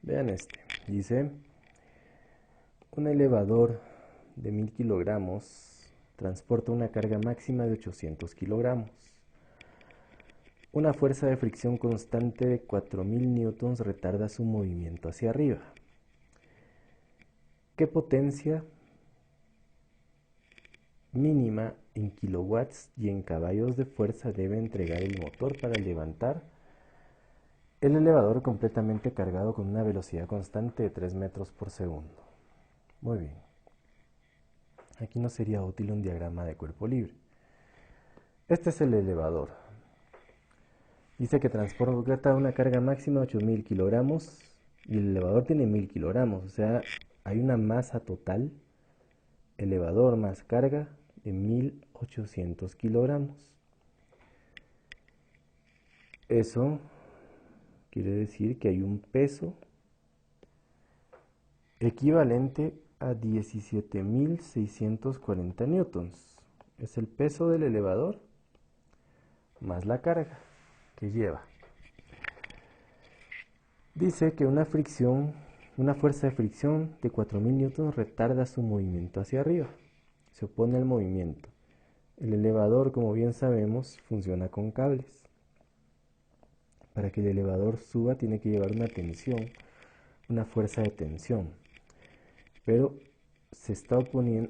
Vean este, dice: un elevador de 1000 kilogramos transporta una carga máxima de 800 kilogramos. Una fuerza de fricción constante de 4000 newtons retarda su movimiento hacia arriba. ¿Qué potencia mínima en kilowatts y en caballos de fuerza debe entregar el motor para levantar el elevador completamente cargado con una velocidad constante de 3 metros por segundo? Muy bien. Aquí no sería útil un diagrama de cuerpo libre. Este es el elevador. Dice que transporta una carga máxima de 8000 kilogramos y el elevador tiene 1000 kilogramos. O sea, hay una masa total, elevador más carga, de 1800 kilogramos. Eso quiere decir que hay un peso equivalente a 17.640 newtons. Es el peso del elevador más la carga que lleva. Dice que una fuerza de fricción de 4.000 newtons retarda su movimiento hacia arriba. Se opone al movimiento. El elevador, como bien sabemos, funciona con cables. Para que el elevador suba tiene que llevar una tensión, una fuerza de tensión. Pero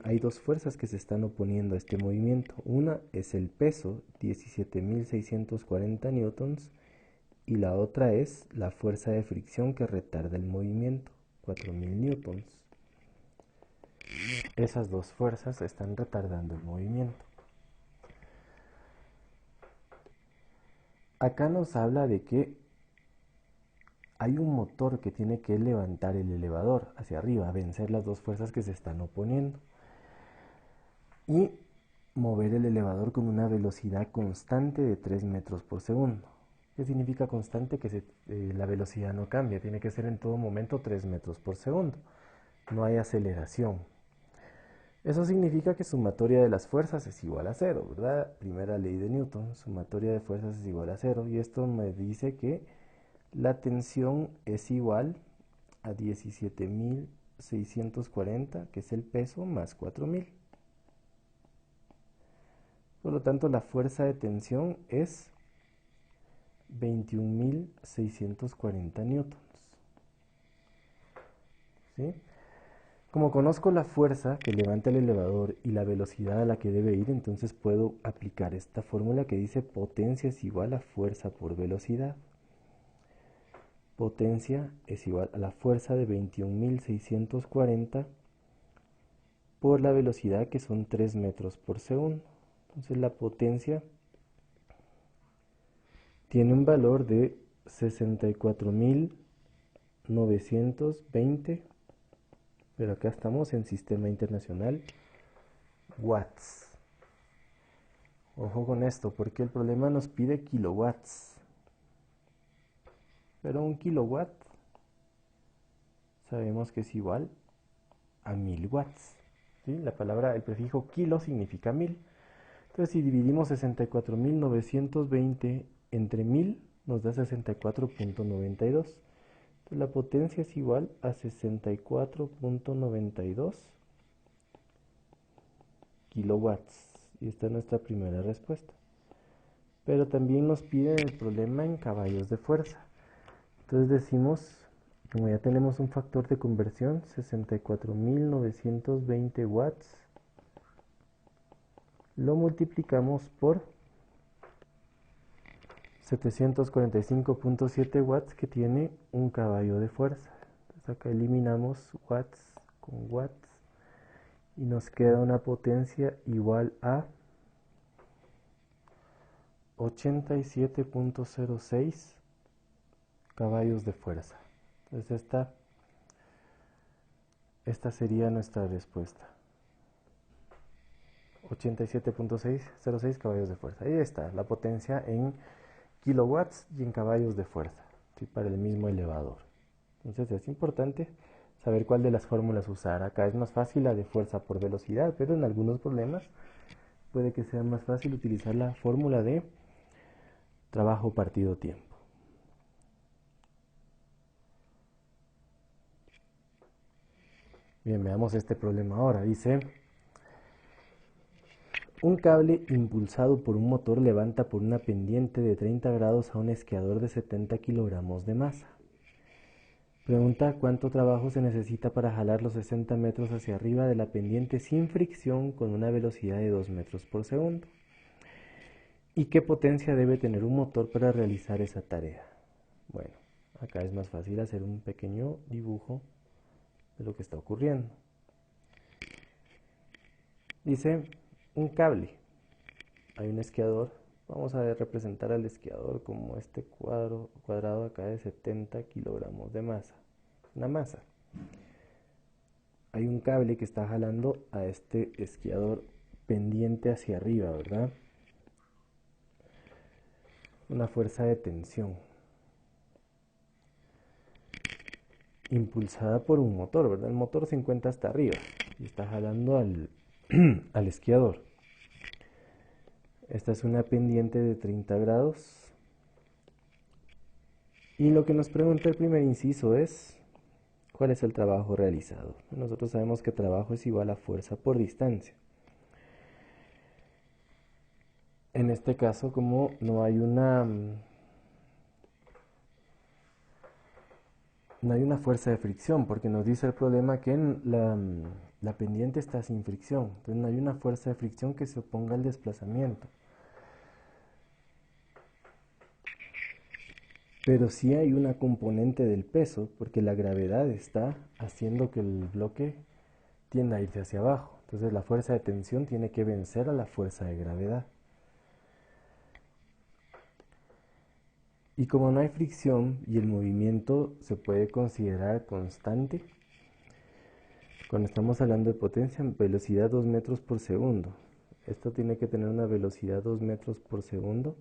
hay dos fuerzas que se están oponiendo a este movimiento. Una es el peso, 17.640 newtons, y la otra es la fuerza de fricción que retarda el movimiento, 4.000 newtons. Esas dos fuerzas están retardando el movimiento. Acá nos habla de que hay un motor que tiene que levantar el elevador hacia arriba, vencer las dos fuerzas que se están oponiendo y mover el elevador con una velocidad constante de 3 metros por segundo. ¿Qué significa constante? Que la velocidad no cambia, tiene que ser en todo momento 3 metros por segundo. No hay aceleración. Eso significa que sumatoria de las fuerzas es igual a cero, ¿verdad? Primera ley de Newton, sumatoria de fuerzas es igual a cero. Y esto me dice que la tensión es igual a 17.640, que es el peso, más 4.000. Por lo tanto, la fuerza de tensión es 21.640 newtons. ¿Sí? Como conozco la fuerza que levanta el elevador y la velocidad a la que debe ir, entonces puedo aplicar esta fórmula que dice potencia es igual a fuerza por velocidad. Potencia es igual a la fuerza de 21.640 por la velocidad, que son 3 metros por segundo. Entonces la potencia tiene un valor de 64.920, pero acá estamos en sistema internacional, watts. Ojo con esto, porque el problema nos pide kilowatts. Pero un kilowatt sabemos que es igual a 1000 watts. ¿Sí? El prefijo kilo significa 1000. Entonces, si dividimos 64.920 entre 1000, nos da 64.92. Entonces, la potencia es igual a 64.92 kilowatts. Y esta es nuestra primera respuesta. Pero también nos piden el problema en caballos de fuerza. Entonces decimos, como ya tenemos un factor de conversión, 64.920 watts, lo multiplicamos por 745.7 watts, que tiene un caballo de fuerza. Entonces acá eliminamos watts con watts y nos queda una potencia igual a 87.06 caballos de fuerza. Entonces esta sería nuestra respuesta. 87.606 caballos de fuerza. Ahí está, la potencia en kilowatts y en caballos de fuerza, ¿sí? Para el mismo elevador. Entonces es importante saber cuál de las fórmulas usar. Acá es más fácil la de fuerza por velocidad, pero en algunos problemas puede que sea más fácil utilizar la fórmula de trabajo partido tiempo. Bien, veamos este problema ahora. Dice: un cable impulsado por un motor levanta por una pendiente de 30 grados a un esquiador de 70 kilogramos de masa. Pregunta cuánto trabajo se necesita para jalar los 60 metros hacia arriba de la pendiente sin fricción con una velocidad de 2 metros por segundo. ¿Y qué potencia debe tener un motor para realizar esa tarea? Bueno, acá es más fácil hacer un pequeño dibujo de lo que está ocurriendo. Dice un cable. Hay un esquiador. Vamos a representar al esquiador como este cuadrado acá de 70 kilogramos de masa. Una masa. Hay un cable que está jalando a este esquiador pendiente hacia arriba, ¿verdad? una fuerza de tensión impulsada por un motor, ¿verdad? El motor se encuentra hasta arriba y está jalando al esquiador. Esta es una pendiente de 30 grados. Y lo que nos pregunta el primer inciso es, ¿cuál es el trabajo realizado? Nosotros sabemos que trabajo es igual a fuerza por distancia. En este caso, como no hay una fuerza de fricción, porque nos dice el problema que la pendiente está sin fricción, entonces no hay una fuerza de fricción que se oponga al desplazamiento. Pero sí hay una componente del peso, porque la gravedad está haciendo que el bloque tienda a irse hacia abajo. Entonces la fuerza de tensión tiene que vencer a la fuerza de gravedad. Y como no hay fricción y el movimiento se puede considerar constante, cuando estamos hablando de potencia, velocidad 2 metros por segundo. Esto tiene que tener una velocidad 2 metros por segundo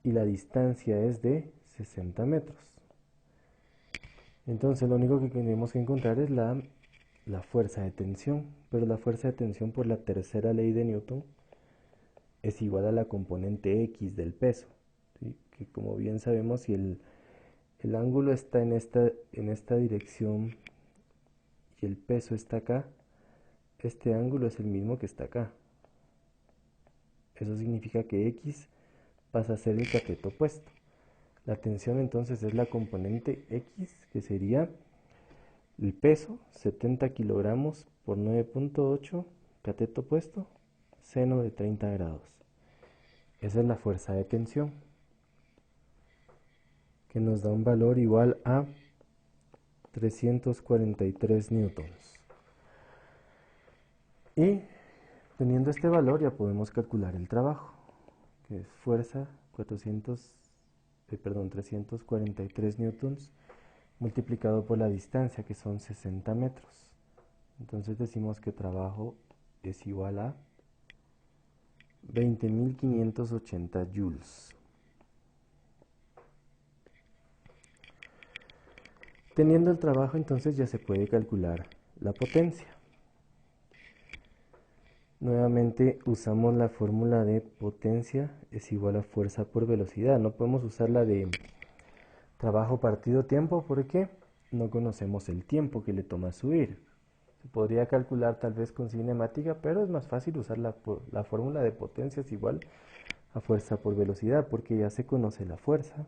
y la distancia es de 60 metros. Entonces lo único que tenemos que encontrar es la fuerza de tensión, pero la fuerza de tensión por la tercera ley de Newton es igual a la componente X del peso, ¿sí? Que como bien sabemos, si el ángulo está en esta dirección y el peso está acá, este ángulo es el mismo que está acá. Eso significa que X pasa a ser el cateto opuesto. La tensión entonces es la componente X, que sería el peso, 70 kilogramos por 9.8, cateto opuesto, seno de 30 grados. Esa es la fuerza de tensión, que nos da un valor igual a 343 newtons. Y teniendo este valor ya podemos calcular el trabajo, que es fuerza 343 newtons multiplicado por la distancia, que son 60 metros. Entonces decimos que trabajo es igual a 20.580 joules. Teniendo el trabajo, entonces ya se puede calcular la potencia. Nuevamente usamos la fórmula de potencia es igual a fuerza por velocidad. No podemos usar la de trabajo partido tiempo porque no conocemos el tiempo que le toma subir. Se podría calcular tal vez con cinemática, pero es más fácil usar la fórmula de potencia es igual a fuerza por velocidad, porque ya se conoce la fuerza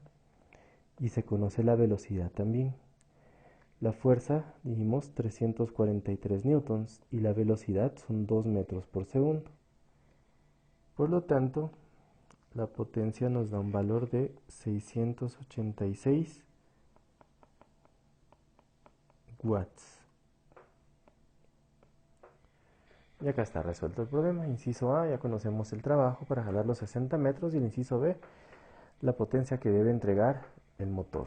y se conoce la velocidad también. La fuerza, dijimos, 343 newtons y la velocidad son 2 metros por segundo. Por lo tanto, la potencia nos da un valor de 686 watts. Y acá está resuelto el problema. Inciso A, ya conocemos el trabajo para jalar los 60 metros, y el inciso B, la potencia que debe entregar el motor.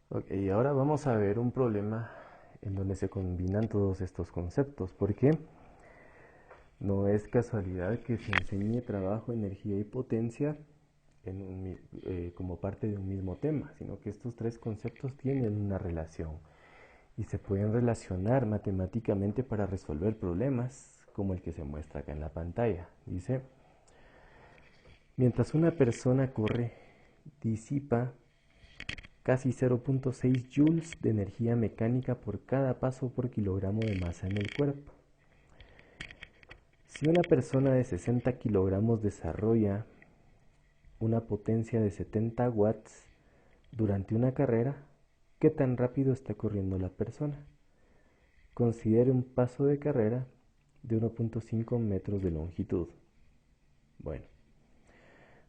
Ok, y ahora vamos a ver un problema en donde se combinan todos estos conceptos, porque no es casualidad que se enseñe trabajo, energía y potencia como parte de un mismo tema, sino que estos tres conceptos tienen una relación y se pueden relacionar matemáticamente para resolver problemas como el que se muestra acá en la pantalla. Dice, mientras una persona corre, disipa casi 0.6 joules de energía mecánica por cada paso por kilogramo de masa en el cuerpo. Si una persona de 60 kilogramos desarrolla una potencia de 70 watts durante una carrera, ¿qué tan rápido está corriendo la persona? Considere un paso de carrera de 1.5 metros de longitud. Bueno,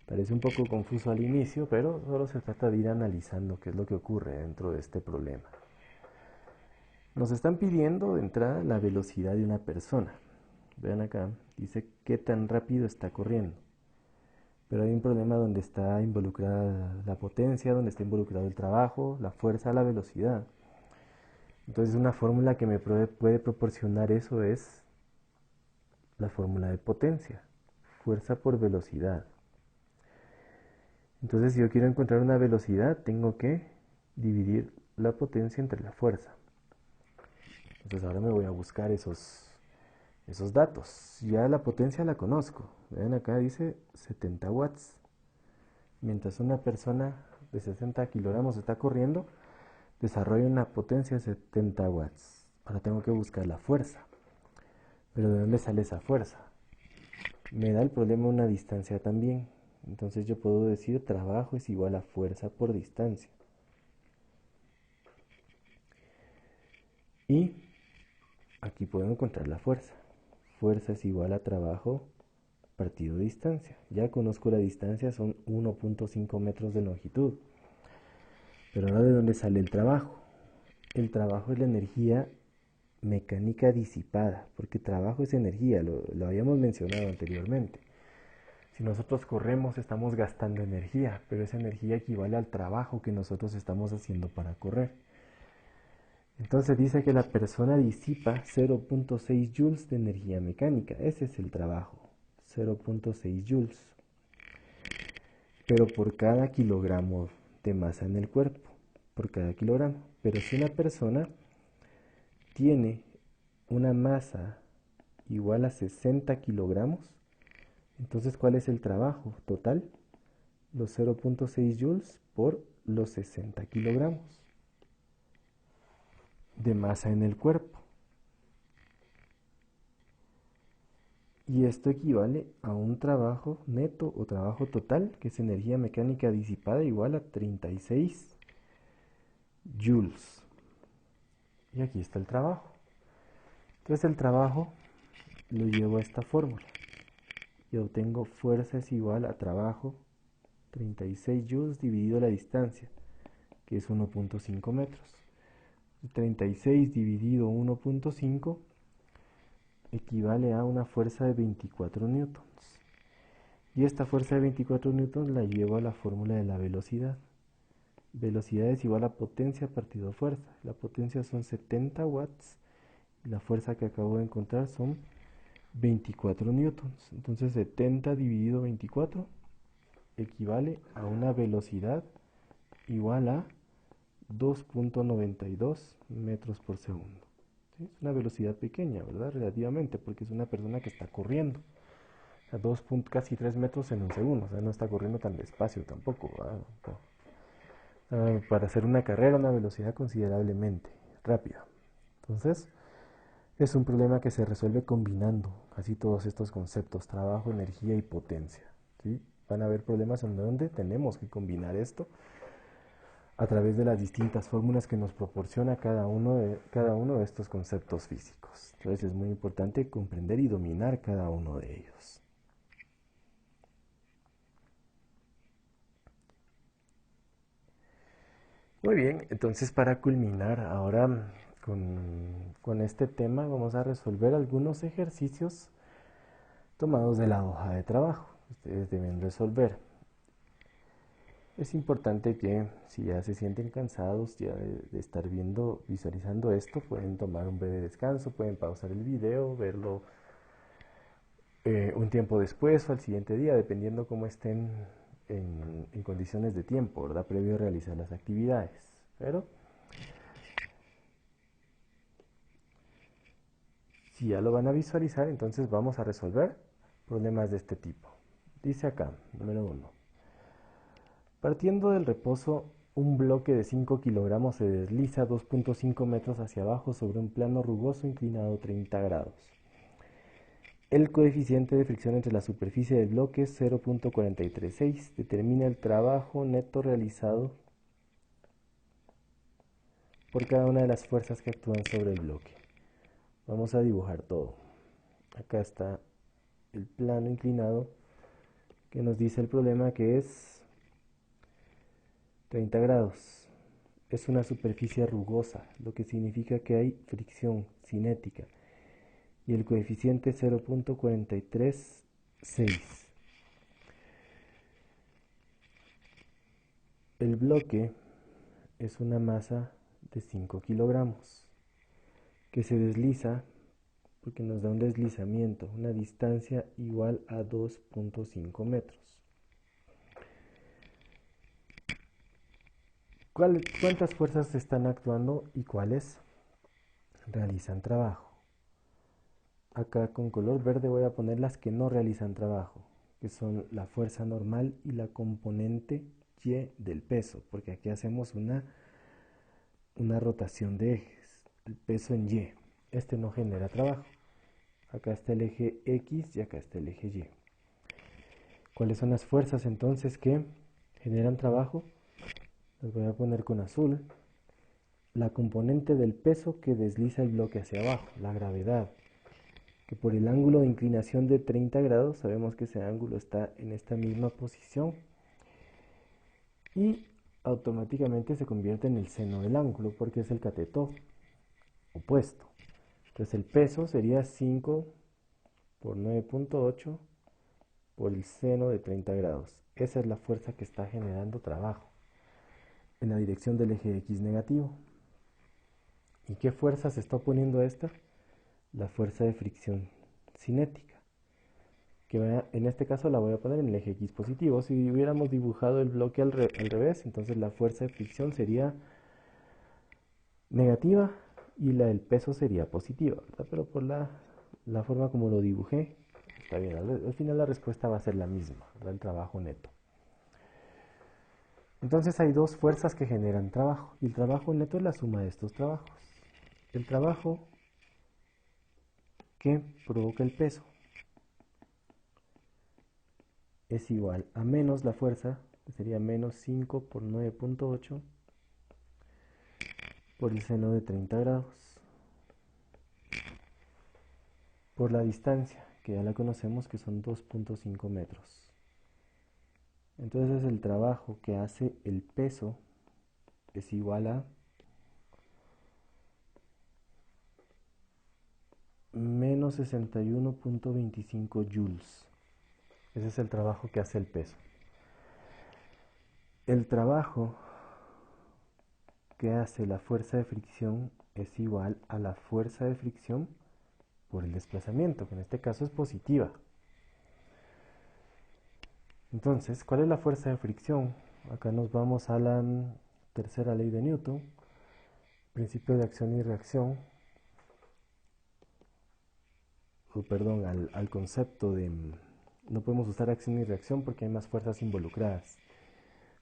parece un poco confuso al inicio, pero solo se trata de ir analizando qué es lo que ocurre dentro de este problema. Nos están pidiendo de entrada la velocidad de una persona. Vean acá, dice qué tan rápido está corriendo. Pero hay un problema donde está involucrada la potencia, donde está involucrado el trabajo, la fuerza, la velocidad. Entonces una fórmula que me puede proporcionar eso es la fórmula de potencia, fuerza por velocidad. Entonces si yo quiero encontrar una velocidad, tengo que dividir la potencia entre la fuerza. Entonces ahora me voy a buscar esos datos. Ya la potencia la conozco. Vean acá dice 70 watts. Mientras una persona de 60 kilogramos está corriendo, desarrolla una potencia de 70 watts. Ahora tengo que buscar la fuerza. Pero ¿de dónde sale esa fuerza? Me da el problema una distancia también. Entonces yo puedo decir trabajo es igual a fuerza por distancia. Y aquí puedo encontrar la fuerza. Fuerza es igual a trabajo partido distancia. Ya conozco la distancia, son 1.5 metros de longitud. Pero ahora, ¿de dónde sale el trabajo? El trabajo es la energía mecánica disipada, porque trabajo es energía, lo habíamos mencionado anteriormente. Si nosotros corremos, estamos gastando energía, pero esa energía equivale al trabajo que nosotros estamos haciendo para correr. Entonces dice que la persona disipa 0.6 joules de energía mecánica. Ese es el trabajo, 0.6 joules. Pero por cada kilogramo de masa en el cuerpo, por cada kilogramo. Pero si una persona tiene una masa igual a 60 kilogramos, entonces ¿cuál es el trabajo total? Los 0.6 joules por los 60 kilogramos de masa en el cuerpo. Y esto equivale a un trabajo neto o trabajo total, que es energía mecánica disipada igual a 36 joules. Y aquí está el trabajo. Entonces el trabajo lo llevo a esta fórmula y obtengo fuerza es igual a trabajo 36 joules dividido la distancia, que es 1.5 metros. 36 dividido 1.5 equivale a una fuerza de 24 newtons. Y esta fuerza de 24 newtons la llevo a la fórmula de la velocidad. Velocidad es igual a potencia partido fuerza. La potencia son 70 watts y la fuerza que acabo de encontrar son 24 newtons. Entonces 70 dividido 24 equivale a una velocidad igual a 2.92 metros por segundo. ¿Sí? Es una velocidad pequeña, ¿verdad? Relativamente, porque es una persona que está corriendo a casi 3 metros en un segundo. O sea, no está corriendo tan despacio tampoco, ¿verdad? Para hacer una carrera, una velocidad considerablemente rápida. Entonces, es un problema que se resuelve combinando casi todos estos conceptos, trabajo, energía y potencia. ¿Sí? Van a haber problemas en donde tenemos que combinar esto a través de las distintas fórmulas que nos proporciona cada uno de estos conceptos físicos. Entonces es muy importante comprender y dominar cada uno de ellos. Muy bien, entonces para culminar ahora con este tema vamos a resolver algunos ejercicios tomados de la hoja de trabajo. Ustedes deben resolver. Es importante que si ya se sienten cansados ya de estar visualizando esto, pueden tomar un breve descanso, pueden pausar el video, verlo un tiempo después o al siguiente día, dependiendo cómo estén en condiciones de tiempo, ¿verdad? Previo a realizar las actividades. Pero si ya lo van a visualizar, entonces vamos a resolver problemas de este tipo. Dice acá, número 1. Partiendo del reposo, un bloque de 5 kilogramos se desliza 2.5 metros hacia abajo sobre un plano rugoso inclinado 30 grados. El coeficiente de fricción entre la superficie del bloque es 0.436. Determina el trabajo neto realizado por cada una de las fuerzas que actúan sobre el bloque. Vamos a dibujar todo. Acá está el plano inclinado que nos dice el problema, que es 30 grados. Es una superficie rugosa, lo que significa que hay fricción cinética. Y el coeficiente es 0.436. El bloque es una masa de 5 kilogramos que se desliza porque nos da un deslizamiento, una distancia igual a 2.5 metros. ¿Cuántas fuerzas están actuando y cuáles realizan trabajo? Acá con color verde voy a poner las que no realizan trabajo, que son la fuerza normal y la componente Y del peso, porque aquí hacemos una rotación de ejes, el peso en Y. Este no genera trabajo. Acá está el eje X y acá está el eje Y. ¿Cuáles son las fuerzas entonces que generan trabajo? Las voy a poner con azul. La componente del peso que desliza el bloque hacia abajo, la gravedad, que por el ángulo de inclinación de 30 grados sabemos que ese ángulo está en esta misma posición y automáticamente se convierte en el seno del ángulo porque es el cateto opuesto. Entonces el peso sería 5 por 9.8 por el seno de 30 grados. Esa es la fuerza que está generando trabajo en la dirección del eje X negativo. ¿Y qué fuerza se está oponiendo a esta? La fuerza de fricción cinética, que en este caso la voy a poner en el eje X positivo. Si hubiéramos dibujado el bloque al revés, entonces la fuerza de fricción sería negativa y la del peso sería positiva, ¿verdad? Pero por la forma como lo dibujé, está bien. Al final la respuesta va a ser la misma, ¿verdad? El trabajo neto. Entonces hay dos fuerzas que generan trabajo y el trabajo neto es la suma de estos trabajos. El trabajo que provoca el peso es igual a menos la fuerza, que sería menos 5 por 9.8 por el seno de 30 grados, por la distancia, que ya la conocemos que son 2.5 metros. Entonces el trabajo que hace el peso es igual a menos 61.25 joules. Ese es el trabajo que hace el peso. El trabajo que hace la fuerza de fricción es igual a la fuerza de fricción por el desplazamiento, que en este caso es positiva. Entonces, ¿cuál es la fuerza de fricción? Acá nos vamos a la tercera ley de Newton, principio de acción y reacción, o perdón, al concepto de no podemos usar acción y reacción porque hay más fuerzas involucradas.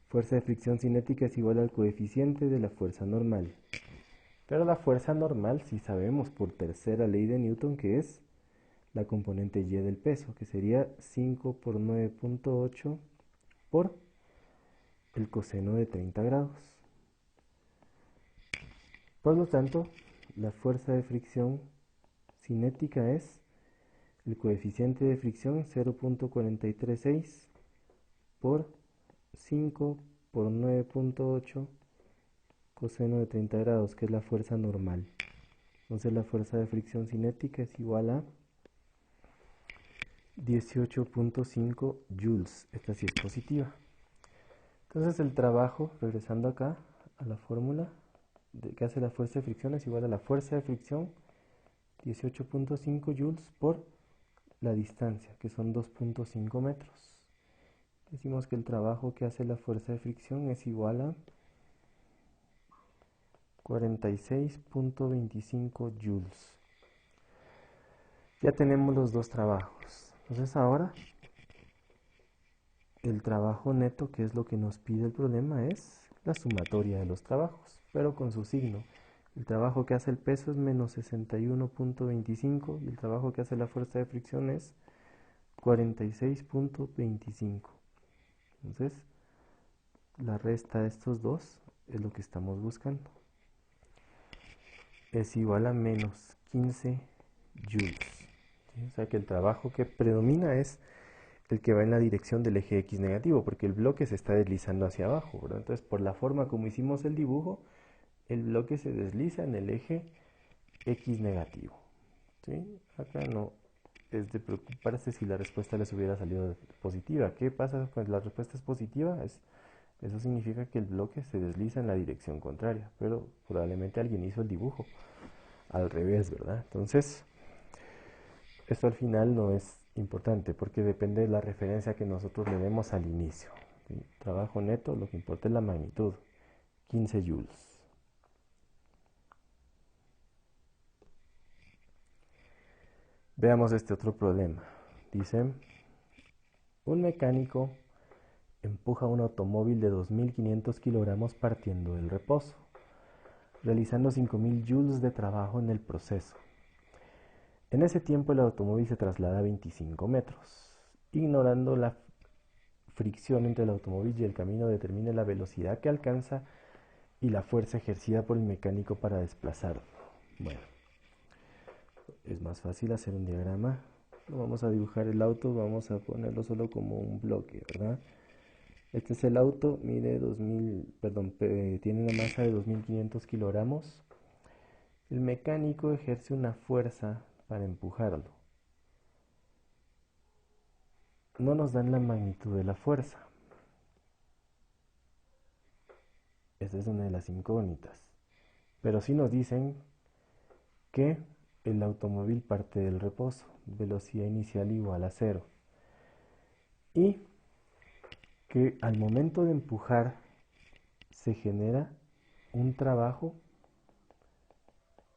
Fuerza de fricción cinética es igual al coeficiente de la fuerza normal. Pero la fuerza normal sí sabemos por tercera ley de Newton que es la componente Y del peso, que sería 5 por 9.8 por el coseno de 30 grados. Por lo tanto, la fuerza de fricción cinética es el coeficiente de fricción 0.436 por 5 por 9.8 coseno de 30 grados, que es la fuerza normal. Entonces la fuerza de fricción cinética es igual a 18.5 joules. Esta sí es positiva. Entonces el trabajo, regresando acá a la fórmula que hace la fuerza de fricción, es igual a la fuerza de fricción 18.5 joules por la distancia, que son 2.5 metros. Decimos que el trabajo que hace la fuerza de fricción es igual a 46.25 joules. Ya tenemos los dos trabajos. Entonces ahora el trabajo neto, que es lo que nos pide el problema, es la sumatoria de los trabajos, pero con su signo. El trabajo que hace el peso es menos 61.25 y el trabajo que hace la fuerza de fricción es 46.25. Entonces, la resta de estos dos es lo que estamos buscando. Es igual a menos 15 joules. ¿Sí? O sea que el trabajo que predomina es el que va en la dirección del eje X negativo, porque el bloque se está deslizando hacia abajo, ¿verdad? Entonces, por la forma como hicimos el dibujo, el bloque se desliza en el eje X negativo. ¿Sí? Acá no es de preocuparse si la respuesta les hubiera salido positiva. ¿Qué pasa cuando la respuesta es positiva? Es Eso significa que el bloque se desliza en la dirección contraria, pero probablemente alguien hizo el dibujo al revés, ¿verdad? Entonces, esto al final no es importante porque depende de la referencia que nosotros le demos al inicio. ¿Sí? Trabajo neto, lo que importa es la magnitud, 15 joules. Veamos este otro problema. Dice, un mecánico empuja un automóvil de 2.500 kilogramos partiendo del reposo, realizando 5.000 joules de trabajo en el proceso. En ese tiempo el automóvil se traslada a 25 metros. Ignorando la fricción entre el automóvil y el camino, determine la velocidad que alcanza y la fuerza ejercida por el mecánico para desplazarlo. Bueno, es más fácil hacer un diagrama. No vamos a dibujar el auto, vamos a ponerlo solo como un bloque, ¿verdad? Este es el auto, mide tiene una masa de 2.500 kilogramos. El mecánico ejerce una fuerza para empujarlo. No nos dan la magnitud de la fuerza. Esa es una de las incógnitas. Pero sí nos dicen que el automóvil parte del reposo, velocidad inicial igual a 0. Y que al momento de empujar se genera un trabajo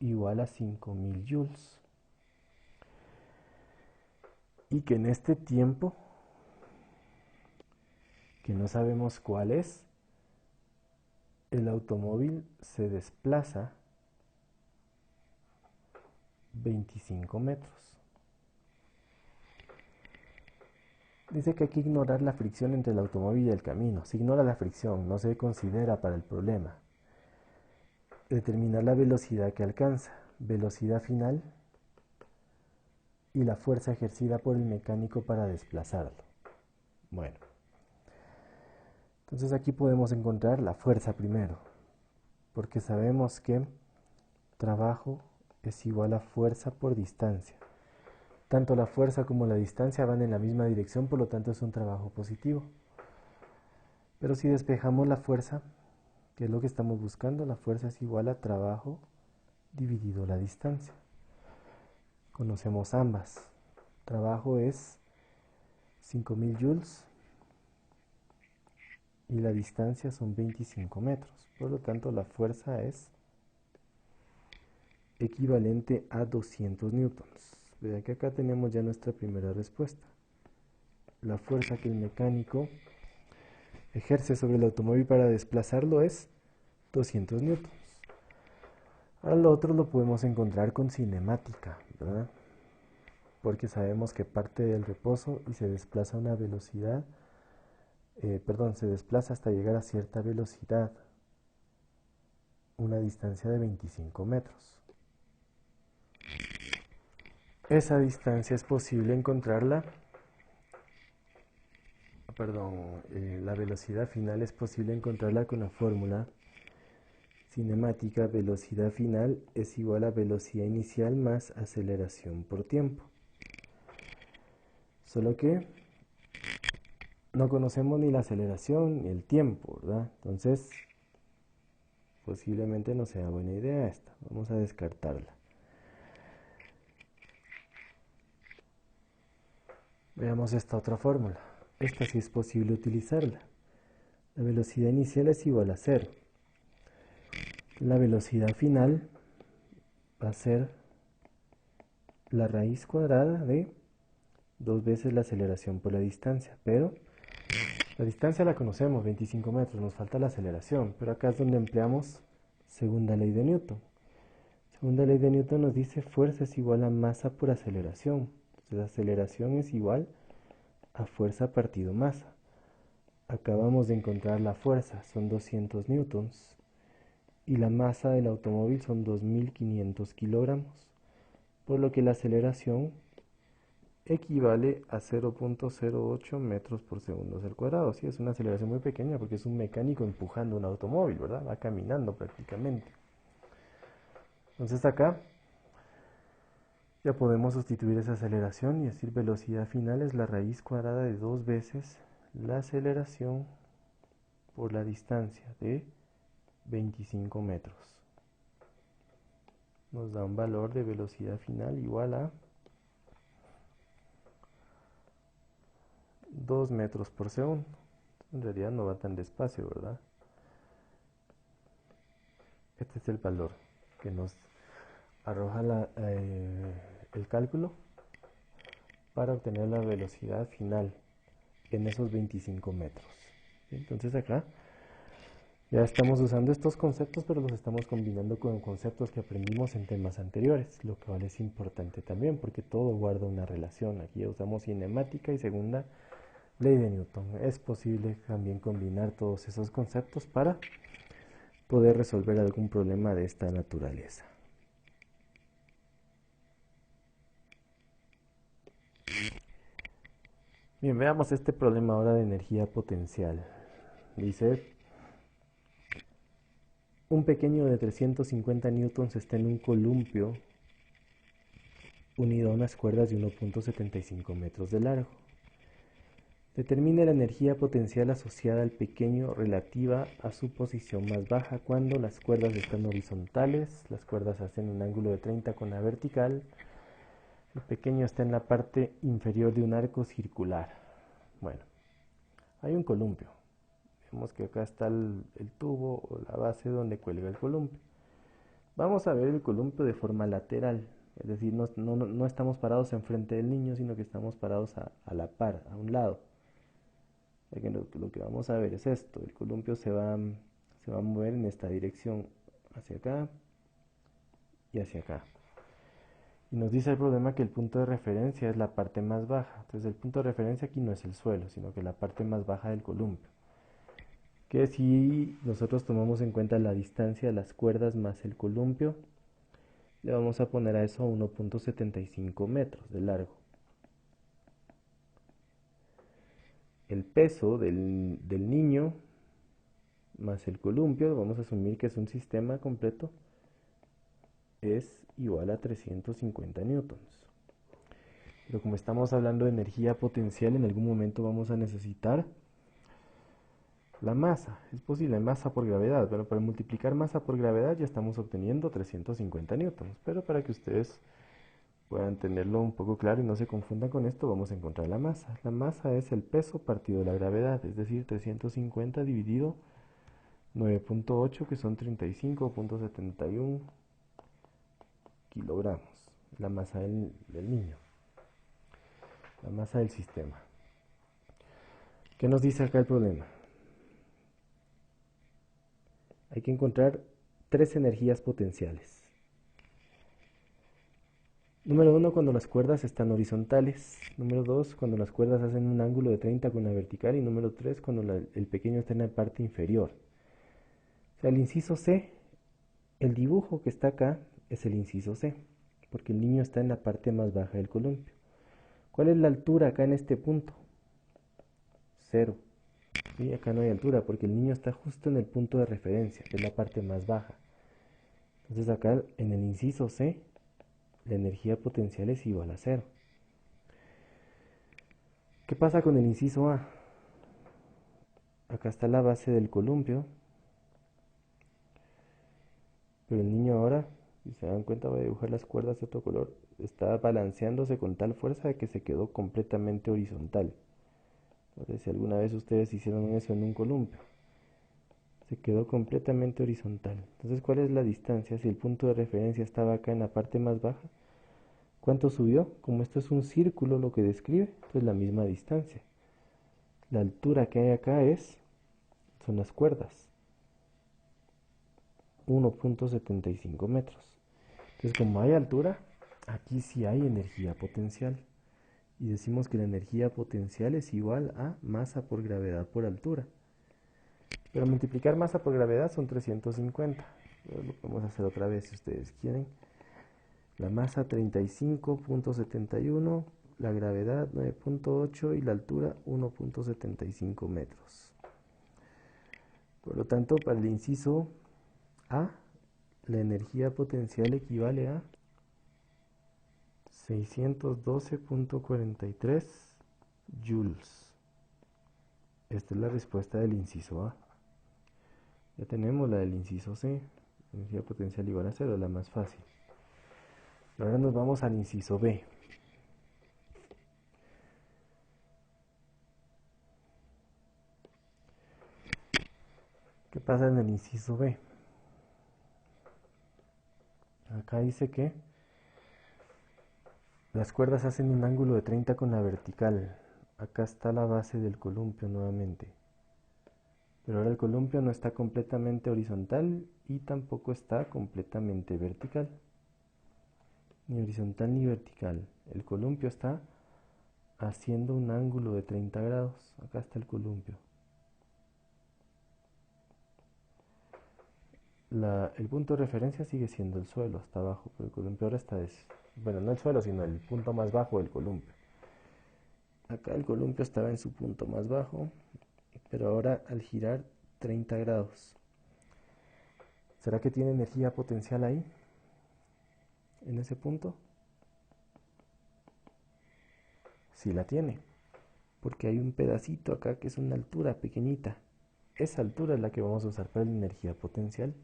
igual a 5.000 joules. Y que en este tiempo, que no sabemos cuál es, el automóvil se desplaza 25 metros. Dice que hay que ignorar la fricción entre el automóvil y el camino. Se ignora la fricción, no se considera para el problema. Determinar la velocidad que alcanza, velocidad final y la fuerza ejercida por el mecánico para desplazarlo. Bueno, entonces aquí podemos encontrar la fuerza primero, porque sabemos que trabajo es igual a fuerza por distancia. Tanto la fuerza como la distancia van en la misma dirección, por lo tanto es un trabajo positivo. Pero si despejamos la fuerza, ¿qué es lo que estamos buscando? La fuerza es igual a trabajo dividido la distancia. Conocemos ambas. Trabajo es 5.000 joules y la distancia son 25 metros. Por lo tanto, la fuerza es equivalente a 200 newtons. Vean que acá tenemos ya nuestra primera respuesta. La fuerza que el mecánico ejerce sobre el automóvil para desplazarlo es 200 newtons. Ahora lo otro lo podemos encontrar con cinemática, ¿verdad? Porque sabemos que parte del reposo y se desplaza a una velocidad, se desplaza hasta llegar a cierta velocidad, una distancia de 25 metros. Esa distancia es posible encontrarla, la velocidad final es posible encontrarla con la fórmula cinemática. Velocidad final es igual a velocidad inicial más aceleración por tiempo. Solo que no conocemos ni la aceleración ni el tiempo, ¿verdad? Entonces, posiblemente no sea buena idea esta. Vamos a descartarla. Veamos esta otra fórmula. Esta sí es posible utilizarla. La velocidad inicial es igual a 0. La velocidad final va a ser la raíz cuadrada de 2 veces la aceleración por la distancia. Pero la distancia la conocemos, 25 metros, nos falta la aceleración. Pero acá es donde empleamos segunda ley de Newton. Segunda ley de Newton nos dice fuerza es igual a masa por aceleración. Entonces aceleración es igual a fuerza partido masa. Acabamos de encontrar la fuerza, son 200 newtons. Y la masa del automóvil son 2.500 kilogramos. Por lo que la aceleración equivale a 0.08 metros por segundo al cuadrado. Sí, es una aceleración muy pequeña porque es un mecánico empujando un automóvil, ¿verdad? Va caminando prácticamente. Entonces acá ya podemos sustituir esa aceleración y decir velocidad final es la raíz cuadrada de 2 veces la aceleración por la distancia de 25 metros. Nos da un valor de velocidad final igual a 2 metros por segundo. En realidad no va tan despacio, ¿verdad? Este es el valor que nos arroja el cálculo para obtener la velocidad final en esos 25 metros. Entonces acá ya estamos usando estos conceptos, pero los estamos combinando con conceptos que aprendimos en temas anteriores, lo cual es importante también porque todo guarda una relación. Aquí ya usamos cinemática y segunda ley de Newton. Es posible también combinar todos esos conceptos para poder resolver algún problema de esta naturaleza. Bien, veamos este problema ahora de energía potencial. Dice, un pequeño de 350 newtons está en un columpio unido a unas cuerdas de 1.75 metros de largo. Determine la energía potencial asociada al pequeño relativa a su posición más baja cuando las cuerdas están horizontales, las cuerdas hacen un ángulo de 30 con la vertical, el pequeño está en la parte inferior de un arco circular. Bueno, hay un columpio. Vemos que acá está el tubo o la base donde cuelga el columpio. Vamos a ver el columpio de forma lateral, es decir, no estamos parados enfrente del niño, sino que estamos parados a la par, a un lado. Lo que vamos a ver es esto, el columpio se va a mover en esta dirección, hacia acá y hacia acá. Y nos dice el problema que el punto de referencia es la parte más baja. Entonces el punto de referencia aquí no es el suelo, sino que la parte más baja del columpio. Que si nosotros tomamos en cuenta la distancia de las cuerdas más el columpio, le vamos a poner a eso 1.75 metros de largo. El peso del niño más el columpio, vamos a asumir que es un sistema completo, es igual a 350 newtons. Pero como estamos hablando de energía potencial, en algún momento vamos a necesitar la masa. Es posible masa por gravedad, pero para multiplicar masa por gravedad ya estamos obteniendo 350 newtons. Pero para que ustedes puedan tenerlo un poco claro y no se confundan con esto, vamos a encontrar la masa. La masa es el peso partido de la gravedad, es decir, 350 dividido 9.8, que son 35.71 kilogramos. La masa del niño. La masa del sistema. ¿Qué nos dice acá el problema? Hay que encontrar tres energías potenciales. Número 1, cuando las cuerdas están horizontales. Número 2, cuando las cuerdas hacen un ángulo de 30 con la vertical. Y número 3, cuando el pequeño está en la parte inferior. O sea, el inciso C, el dibujo que está acá es el inciso C, porque el niño está en la parte más baja del columpio. ¿Cuál es la altura acá en este punto? 0. ¿Sí? Acá no hay altura porque el niño está justo en el punto de referencia, que es la parte más baja. Entonces acá en el inciso C, la energía potencial es igual a 0. ¿Qué pasa con el inciso A? Acá está la base del columpio, pero el niño ahora, si se dan cuenta, voy a dibujar las cuerdas de otro color, está balanceándose con tal fuerza de que se quedó completamente horizontal. No sé si alguna vez ustedes hicieron eso en un columpio. Se quedó completamente horizontal. Entonces, ¿cuál es la distancia? Si el punto de referencia estaba acá en la parte más baja, ¿cuánto subió? Como esto es un círculo lo que describe, entonces la misma distancia. La altura que hay acá son las cuerdas, 1.75 metros. Entonces, como hay altura, aquí sí hay energía potencial. Y decimos que la energía potencial es igual a masa por gravedad por altura. Pero multiplicar masa por gravedad son 350. Lo podemos hacer otra vez si ustedes quieren. La masa 35.71, la gravedad 9.8 y la altura 1.75 metros. Por lo tanto, para el inciso A, la energía potencial equivale a 612.43 joules. Esta es la respuesta del inciso A. Ya tenemos la del inciso C, energía potencial igual a cero, la más fácil. Ahora nos vamos al inciso B. ¿Qué pasa en el inciso B? Acá dice que las cuerdas hacen un ángulo de 30 con la vertical. Acá está la base del columpio nuevamente. Pero ahora el columpio no está completamente horizontal y tampoco está completamente vertical. Ni horizontal ni vertical. El columpio está haciendo un ángulo de 30 grados. Acá está el columpio. El punto de referencia sigue siendo el suelo, hasta abajo, pero el columpio ahora está, bueno, no el suelo, sino el punto más bajo del columpio. Acá el columpio estaba en su punto más bajo, pero ahora al girar 30 grados. ¿Será que tiene energía potencial ahí? ¿En ese punto? Sí la tiene, porque hay un pedacito acá que es una altura pequeñita. Esa altura es la que vamos a usar para la energía potencial.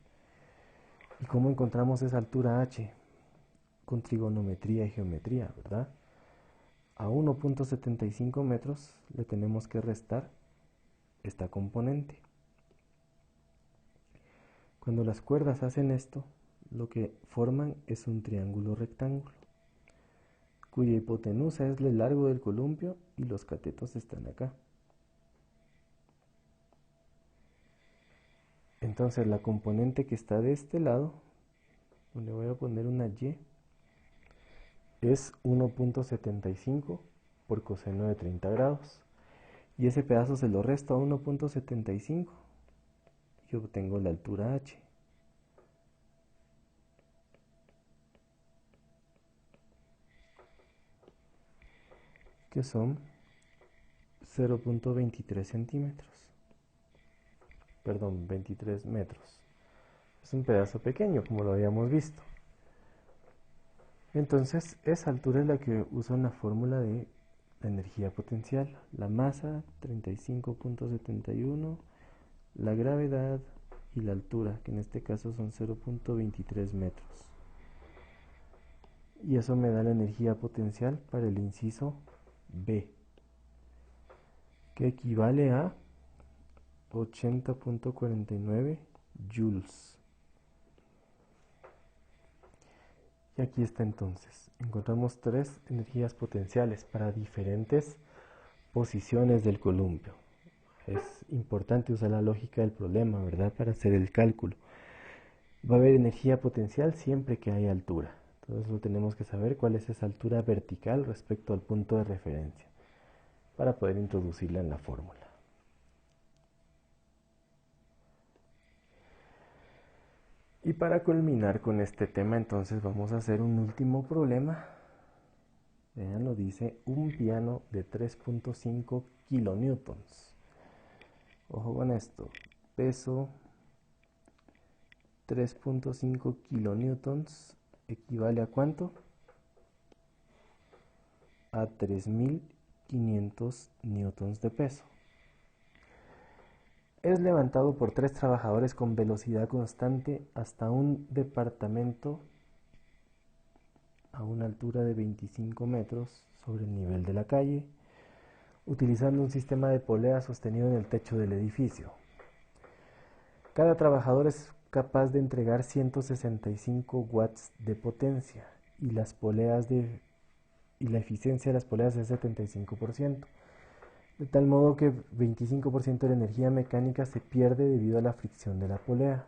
¿Y cómo encontramos esa altura h? Con trigonometría y geometría, ¿verdad? A 1.75 metros le tenemos que restar esta componente. Cuando las cuerdas hacen esto, lo que forman es un triángulo rectángulo, cuya hipotenusa es el largo del columpio y los catetos están acá. Entonces la componente que está de este lado, donde voy a poner una y, es 1.75 por coseno de 30 grados. Y ese pedazo se lo resto a 1.75 y obtengo la altura h. Que son 0.23 centímetros. Perdón, 23 metros. Es un pedazo pequeño, como lo habíamos visto. Entonces, esa altura es la que usa una fórmula de la energía potencial. La masa, 35.71, la gravedad y la altura, que en este caso son 0.23 metros. Y eso me da la energía potencial para el inciso B, que equivale a 80.49 joules. Y aquí está entonces. Encontramos tres energías potenciales para diferentes posiciones del columpio. Es importante usar la lógica del problema, ¿verdad? Para hacer el cálculo. Va a haber energía potencial siempre que haya altura. Entonces lo tenemos que saber cuál es esa altura vertical respecto al punto de referencia para poder introducirla en la fórmula. Y para culminar con este tema, entonces vamos a hacer un último problema. Vean, lo dice un piano de 3.5 kilonewtons. Ojo con esto, peso 3.5 kilonewtons equivale a ¿cuánto? A 3.500 newtons de peso. Es levantado por 3 trabajadores con velocidad constante hasta un departamento a una altura de 25 metros sobre el nivel de la calle, utilizando un sistema de polea sostenido en el techo del edificio. Cada trabajador es capaz de entregar 165 watts de potencia y la eficiencia de las poleas es 75%, de tal modo que 25% de la energía mecánica se pierde debido a la fricción de la polea.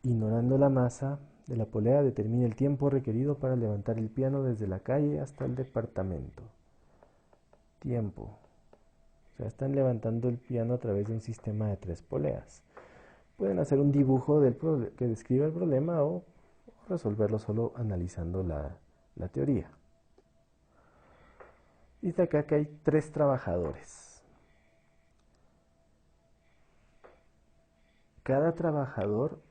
Ignorando la masa de la polea, determina el tiempo requerido para levantar el piano desde la calle hasta el departamento. Tiempo. O sea, están levantando el piano a través de un sistema de 3 poleas. Pueden hacer un dibujo que describa el problema o resolverlo solo analizando la teoría. Dice acá que hay 3 trabajadores. Cada trabajador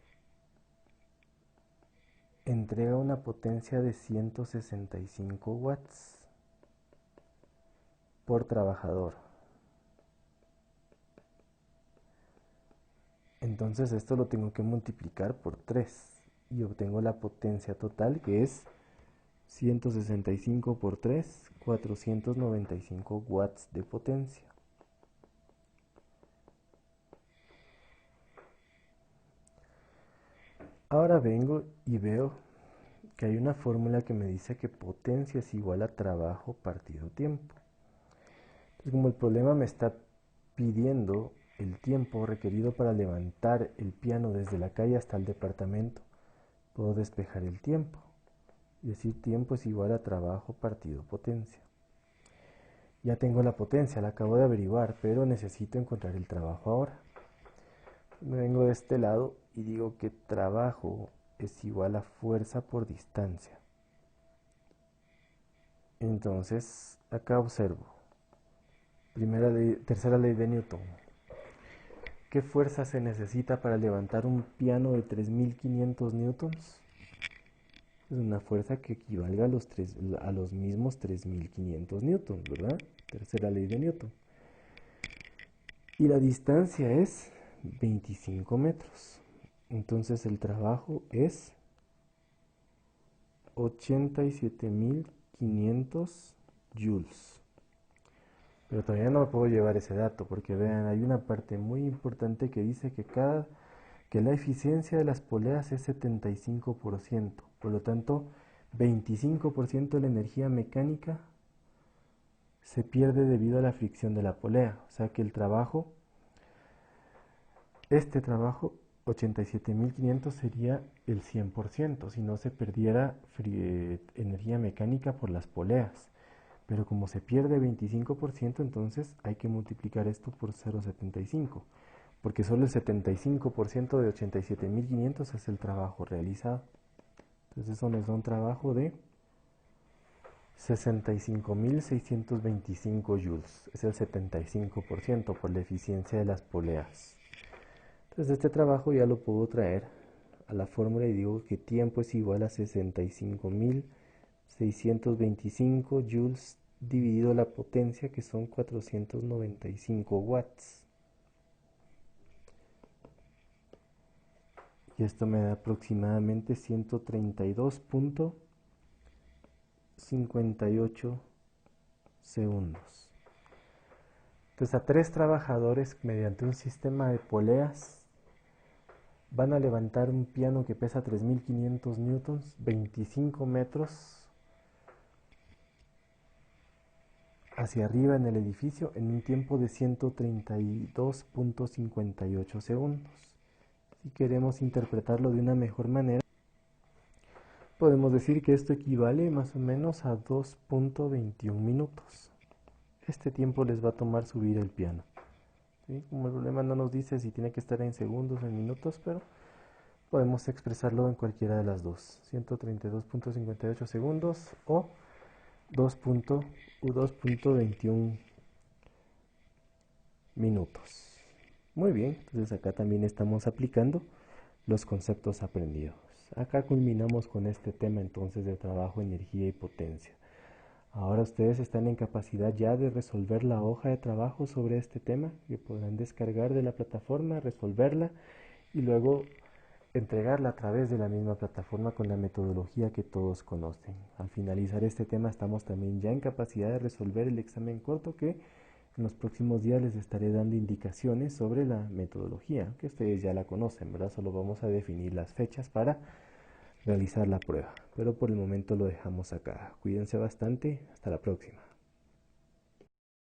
entrega una potencia de 165 watts por trabajador. Entonces esto lo tengo que multiplicar por 3 y obtengo la potencia total, que es 165 por 3, 495 watts de potencia. Ahora vengo y veo que hay una fórmula que me dice que potencia es igual a trabajo partido tiempo. Entonces, como el problema me está pidiendo el tiempo requerido para levantar el piano desde la calle hasta el departamento, puedo despejar el tiempo y decir tiempo es igual a trabajo partido potencia. Ya tengo la potencia, la acabo de averiguar, pero necesito encontrar el trabajo ahora. Me vengo de este lado y digo que trabajo es igual a fuerza por distancia. Entonces, acá observo. Tercera ley de Newton. ¿Qué fuerza se necesita para levantar un piano de 3500 newtons? Es una fuerza que equivalga a los mismos 3500 newtons, ¿verdad? Tercera ley de Newton. Y la distancia es 25 metros. Entonces el trabajo es 87.500 joules. Pero todavía no puedo llevar ese dato porque vean, hay una parte muy importante que dice que la eficiencia de las poleas es 75%. Por lo tanto, 25% de la energía mecánica se pierde debido a la fricción de la polea. O sea que este trabajo, 87.500 sería el 100%, si no se perdiera energía mecánica por las poleas. Pero como se pierde 25%, entonces hay que multiplicar esto por 0,75, porque solo el 75% de 87.500 es el trabajo realizado. Entonces eso nos da un trabajo de 65.625 joules, es el 75% por la eficiencia de las poleas. Entonces este trabajo ya lo puedo traer a la fórmula y digo que tiempo es igual a 65.625 joules dividido la potencia, que son 495 watts. Y esto me da aproximadamente 132.58 segundos. Entonces a 3 trabajadores mediante un sistema de poleas van a levantar un piano que pesa 3500 newtons, 25 metros hacia arriba en el edificio en un tiempo de 132.58 segundos. Si queremos interpretarlo de una mejor manera, podemos decir que esto equivale más o menos a 2.21 minutos. Este tiempo les va a tomar subir el piano. ¿Sí? Como el problema no nos dice si tiene que estar en segundos o en minutos, pero podemos expresarlo en cualquiera de las dos. 132.58 segundos o 2.21 minutos. Muy bien, entonces acá también estamos aplicando los conceptos aprendidos. Acá culminamos con este tema entonces de trabajo, energía y potencia. Ahora ustedes están en capacidad ya de resolver la hoja de trabajo sobre este tema, que podrán descargar de la plataforma, resolverla y luego entregarla a través de la misma plataforma con la metodología que todos conocen. Al finalizar este tema estamos también ya en capacidad de resolver el examen corto, que en los próximos días les estaré dando indicaciones sobre la metodología, que ustedes ya la conocen, ¿verdad? Solo vamos a definir las fechas para realizar la prueba. Pero por el momento lo dejamos acá. Cuídense bastante. Hasta la próxima.